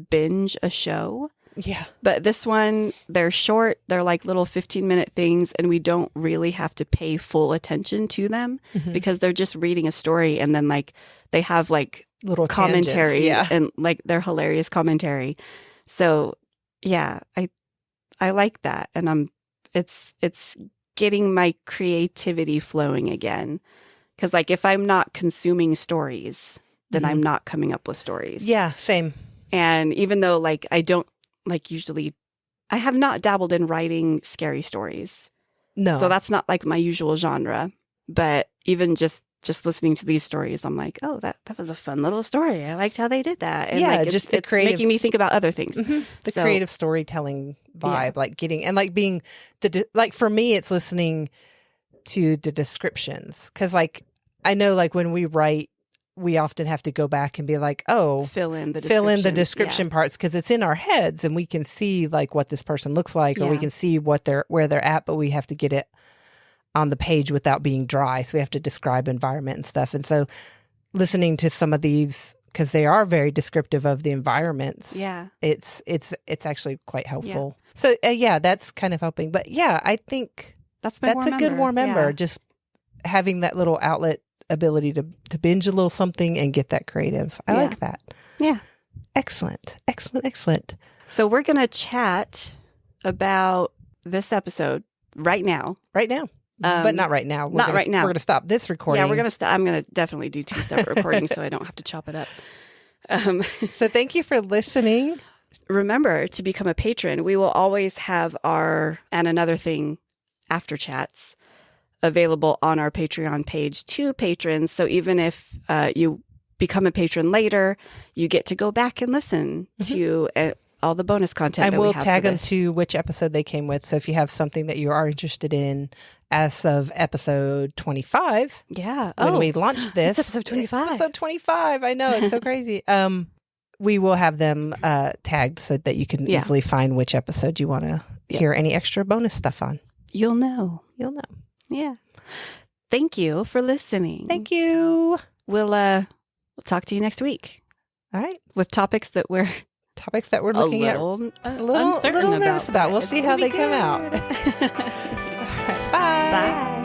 binge a show. Yeah. But this one, they're short. They're like little 15-minute things, and we don't really have to pay full attention to them because they're just reading a story, and then like they have like Little commentary tangents, and like their hilarious commentary. So yeah, I like that, and it's getting my creativity flowing again. Because like if I'm not consuming stories, then I'm not coming up with stories. Yeah, same. And even though like I don't like usually, I have not dabbled in writing scary stories. No. So that's not like my usual genre. But even just listening to these stories, I'm like, oh, that was a fun little story. I liked how they did that. And Yeah, like, just the it's creative- making me think about other things. The So- creative storytelling vibe, Yeah. like getting and like being like for me, it's listening to the descriptions because like I know like when we write, we often have to go back and be like, oh, Fill in the description parts because it's in our heads and we can see like what this person looks like or we Yeah. can see where they're at, but we have to get it on the page without being dry. So we have to describe environment and stuff. And so listening to some of these because they are very descriptive of the environments. Yeah. It's actually quite helpful. So yeah, that's kind of helping. But yeah, I think That's my that's a good war member. Yeah. Just having that little outlet ability to binge a little something and get that creative. I Yeah. like that. Yeah. Excellent. So we're going to chat about this episode right now. Right now. But not right now. Not right now. We're going to stop this recording. Yeah, we're going to I'm going to definitely do 2 separate recordings so I don't have to chop it up. So thank you for listening. Remember to become a patron. We will always have and another thing, after chats available on our Patreon page to patrons. So even if you become a patron later, you get to go back and listen to all the bonus content. And that we'll we have tag for them this. to which episode they came with. So if you have something that you are interested in as of episode 25, Yeah. when we launched this. It's episode 25. Episode 25. I know. It's so crazy. we will have them tagged so that you can easily find which episode you want to hear any extra bonus stuff on. You'll know. Yeah. Thank you for listening. Thank you. We'll talk to you next week. All right. With topics that we're looking at a little nervous about. We'll see how they come out. All right, bye. Bye.